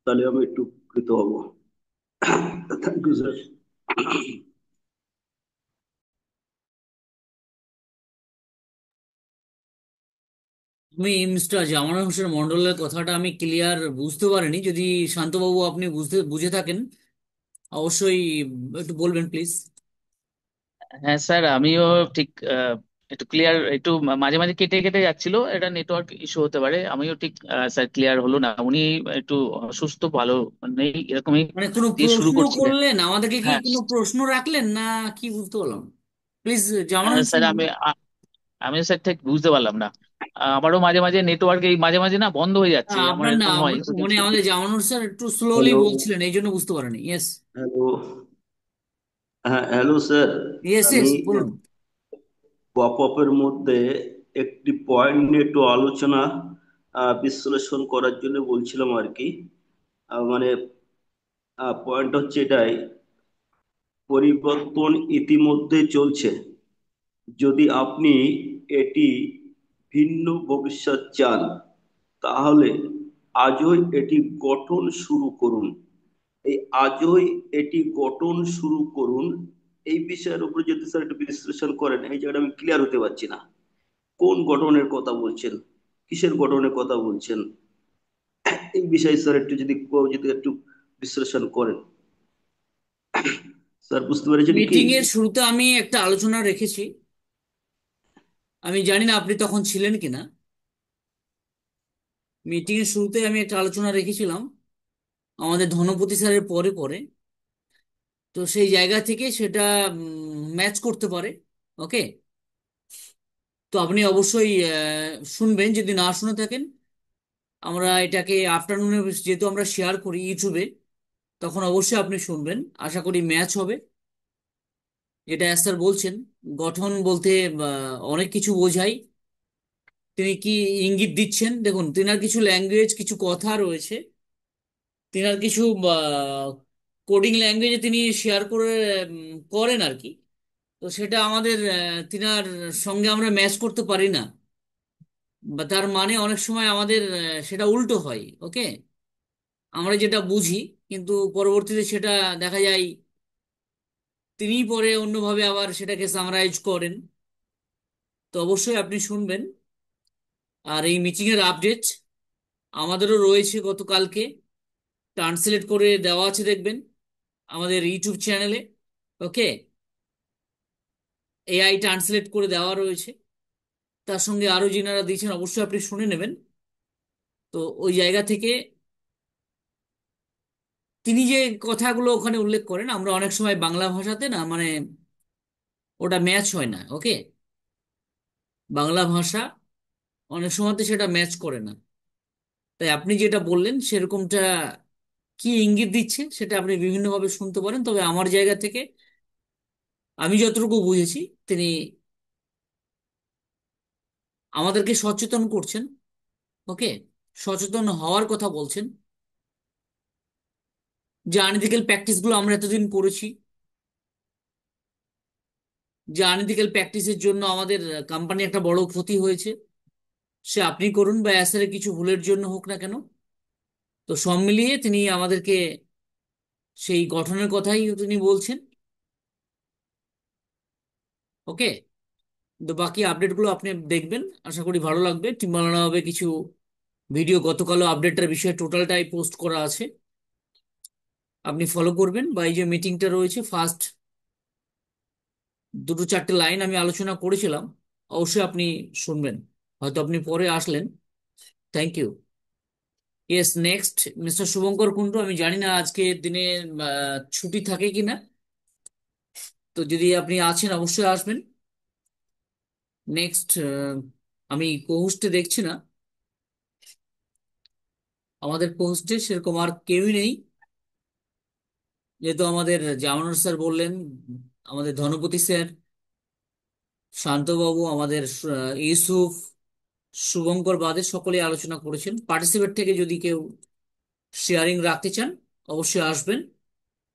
Speaker 4: তাহলে আমি একটু উপকৃত হব। Thank you sir.
Speaker 1: আমি মিস্টার জামাল হোসেন মন্ডলের কথাটা আমি ক্লিয়ার বুঝতে পারিনি, যদি শান্তবাবু আপনি বুঝে থাকেন অবশ্যই একটু বলবেন প্লিজ।
Speaker 6: হ্যাঁ স্যার, আমিও ঠিক একটু ক্লিয়ার, একটু মাঝে মাঝে কেটে কেটে যাচ্ছিল, এটা নেটওয়ার্ক ইস্যু হতে পারে। আমিও ঠিক স্যার ক্লিয়ার হলো না। উনি একটু অসুস্থ, ভালো নেই, এরকমই
Speaker 1: মানে কোনো
Speaker 6: দিয়ে শুরু
Speaker 1: প্রশ্ন
Speaker 6: করছিলেন।
Speaker 1: করলেন আমাদেরকে, কি
Speaker 6: হ্যাঁ
Speaker 1: কোনো প্রশ্ন রাখলেন না কি, বুঝতে পারলাম প্লিজ জামাল
Speaker 6: স্যার,
Speaker 1: হোসেন।
Speaker 6: আমি স্যার ঠিক বুঝতে পারলাম না। আমারও মাঝে মাঝে নেটওয়ার্ক এই মাঝে মাঝে না বন্ধ হয়ে যাচ্ছে, আমার
Speaker 1: আপনার না
Speaker 6: এরকম হয় ওই জন্য।
Speaker 1: মানে আমাদের জামানুর স্যার একটু স্লোলি
Speaker 4: হ্যালো।
Speaker 1: বলছিলেন, এই জন্য বুঝতে পারেনি। ইয়েস।
Speaker 4: হ্যালো। হ্যাঁ, হ্যালো স্যার।
Speaker 1: ইয়েস
Speaker 4: আমি
Speaker 1: ইয়েস বলুন।
Speaker 4: পপ আপের মধ্যে একটি পয়েন্ট নিয়ে একটু আলোচনা বিশ্লেষণ করার জন্য বলছিলাম আর কি। মানে পয়েন্ট হচ্ছে এটাই, পরিবর্তন ইতিমধ্যে চলছে। যদি আপনি এটি ভিন্ন ভবিষ্যৎ চান, তাহলে আজই এটি গঠন শুরু করুন। এই আজই এটি গঠন শুরু করুন, এই বিষয়ের উপর যদি স্যার একটু বিশ্লেষণ করেন, এই জায়গাটা আমি ক্লিয়ার হতে পারছি না। কোন গঠনের কথা বলছেন, কিসের গঠনের কথা বলছেন, এই বিষয়ে স্যার একটু যদি একটু বিশ্লেষণ করেন। স্যার বুঝতে পেরেছেন কি?
Speaker 1: মিটিং এর শুরুতে আমি একটা আলোচনা রেখেছি, আমি জানি না আপনি তখন ছিলেন কিনা। মিটিং এর শুরুতে আমি একটা আলোচনা রেখেছিলাম আমাদের ধনপতি স্যারের পরে পরে, তো সেই জায়গা থেকে সেটা ম্যাচ করতে পারে। ওকে, তো আপনি অবশ্যই শুনবেন, যদি না শুনে থাকেন। আমরা এটাকে আফটারনুনে যেহেতু আমরা শেয়ার করি ইউটিউবে, তখন অবশ্যই আপনি শুনবেন, আশা করি ম্যাচ হবে। যেটা স্যার বলছেন গঠন বলতে অনেক কিছু বোঝায়। তিনি কি ইঙ্গিত দিচ্ছেন, দেখুন তিনার কিছু ল্যাঙ্গুয়েজ, কিছু কথা রয়েছে, তিনার কিছু কোডিং ল্যাঙ্গুয়েজে তিনি শেয়ার করেন আর কি। তো সেটা আমাদের তিনার সঙ্গে আমরা ম্যাচ করতে পারি না, বা তার মানে অনেক সময় আমাদের সেটা উল্টো হয়। ওকে, আমরা যেটা বুঝি কিন্তু পরবর্তীতে সেটা দেখা যায় তিনি পরে অন্যভাবে আবার সেটাকে সামারাইজ করেন। তো অবশ্যই আপনি শুনবেন। আর এই মিটিং এর আপডেট আমাদেরও রয়েছে গতকালকে, ট্রান্সলেট করে দেওয়া আছে দেখবেন আমাদের ইউটিউব চ্যানেলে। ওকে, এআই ট্রান্সলেট করে দেওয়া রয়েছে, তার সঙ্গে আরো যিনারা দিয়েছেন অবশ্যই আপনি শুনে নেবেন। তো ওই জায়গা থেকে তিনি যে কথাগুলো ওখানে উল্লেখ করেন, আমরা অনেক সময় বাংলা ভাষাতে না মানে ওটা ম্যাচ হয় না। ওকে, বাংলা ভাষা অনেক সময়তে সেটা ম্যাচ করে না। তাই আপনি যেটা বললেন সেরকমটা কি ইঙ্গিত দিচ্ছে সেটা আপনি বিভিন্নভাবে শুনতে পারেন, তবে আমার জায়গা থেকে আমি যতটুকু বুঝেছি তিনি আমাদেরকে সচেতন করছেন। ওকে, সচেতন হওয়ার কথা বলছেন, যে আনএথিক্যাল প্র্যাকটিস গুলো আমরা এতদিন করেছি, যে আনএথিক্যাল প্র্যাকটিসের জন্য আমাদের কোম্পানি একটা বড় ক্ষতি হয়েছে, সে আপনি করুন বা অ্যাসারের কিছু ভুলের জন্য হোক না কেন। তো সব মিলিয়ে তিনি আমাদেরকে সেই গঠনের কথাই তিনি বলছেন। ওকে, তো বাকি আপডেটগুলো আপনি দেখবেন, আশা করি ভালো লাগবে। টিম্বালানা হবে কিছু ভিডিও, গতকালও আপডেটটার বিষয়ে টোটালটাই পোস্ট করা আছে, আপনি ফলো করবেন। বা এই যে মিটিংটা রয়েছে, ফার্স্ট দুটো চারটে লাইন আমি আলোচনা করেছিলাম, অবশ্যই আপনি শুনবেন। হয়তো আপনি পরে আসলেন। Thank you. Yes, next mister Subhankar Kundu, আমি জানি না আজকে দিনে ছুটি থাকে কিনা, তো যদি আপনি আছেন অবশ্যই আসবেন। নেক্সট, আমি কোহোস্টে দেখছি না, আমাদের কোহোস্টে সেরকম আর কেউই নেই। যেহেতু আমাদের জামানুর স্যার বললেন, আমাদের ধনপতি স্যার, শান্তবাবু, আমাদের ইউসুফ, শুভঙ্কর বাদে সকলেই আলোচনা করেছেন। পার্টিসিপেট থেকে যদি কেউ শেয়ারিং রাখতে চান অবশ্যই আসবেন।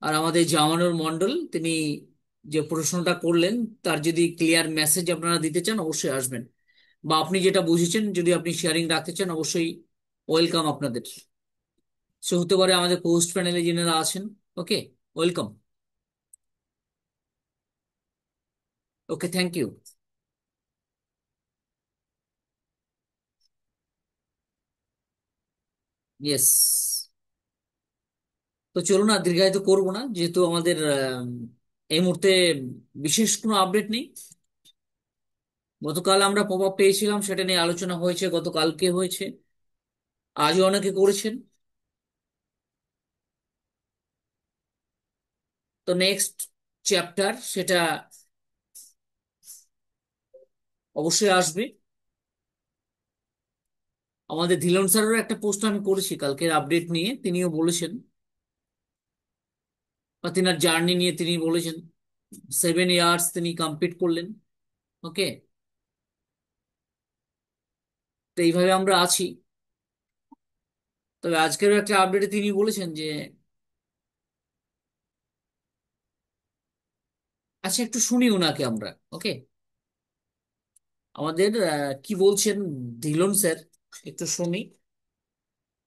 Speaker 1: আর আমাদের জামানুর মন্ডল, তিনি যে প্রশ্নটা করলেন তার যদি ক্লিয়ার মেসেজ আপনারা দিতে চান অবশ্যই আসবেন, বা আপনি যেটা বুঝেছেন যদি আপনি শেয়ারিং রাখতে চান অবশ্যই ওয়েলকাম আপনাদের। সে হতে পারে আমাদের পোস্ট প্যানেলে যিনারা আছেন। Okay, welcome. Okay, thank you. Yes. তো চলুন, আর দীর্ঘায়িত করবো না, যেহেতু আমাদের এই মুহূর্তে বিশেষ কোনো আপডেট নেই। গতকাল আমরা পপ আপ পেয়েছিলাম, সেটা নিয়ে আলোচনা হয়েছে, গতকালকে হয়েছে, আজও অনেকে করেছেন। তো নেক্সট চ্যাপ্টার সেটা অবশ্যই আসবে। আমাদের ধীলন স্যারেরও একটা পোস্ট আমি করেছি কালকের আপডেট নিয়ে, তিনিও বলেছেন, বা তিনার জার্নি নিয়ে তিনি বলেছেন। 7 ইয়ার্স তিনি কমপ্লিট করলেন। ওকে, তো এইভাবে আমরা আছি। তবে আজকেরও একটা আপডেটে তিনি বলেছেন যে, আচ্ছা একটু শুনি ওনাকে আমরা। ওকে, আমাদের কি বলছেন ধীলন স্যার, একটু শুনি।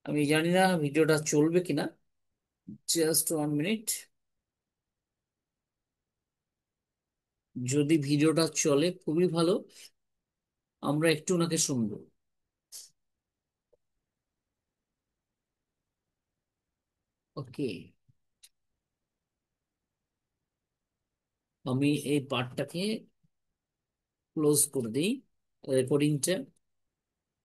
Speaker 1: আমি জানি না ভিডিওটা চলবে কিনা, জাস্ট 1 মিনিট। যদি ভিডিওটা চলে খুবই ভালো, আমরা একটু ওনাকে শুনবো। ওকে, আমি এই পার্টটাকে ক্লোজ করে দিই, রেকর্ডিংটা।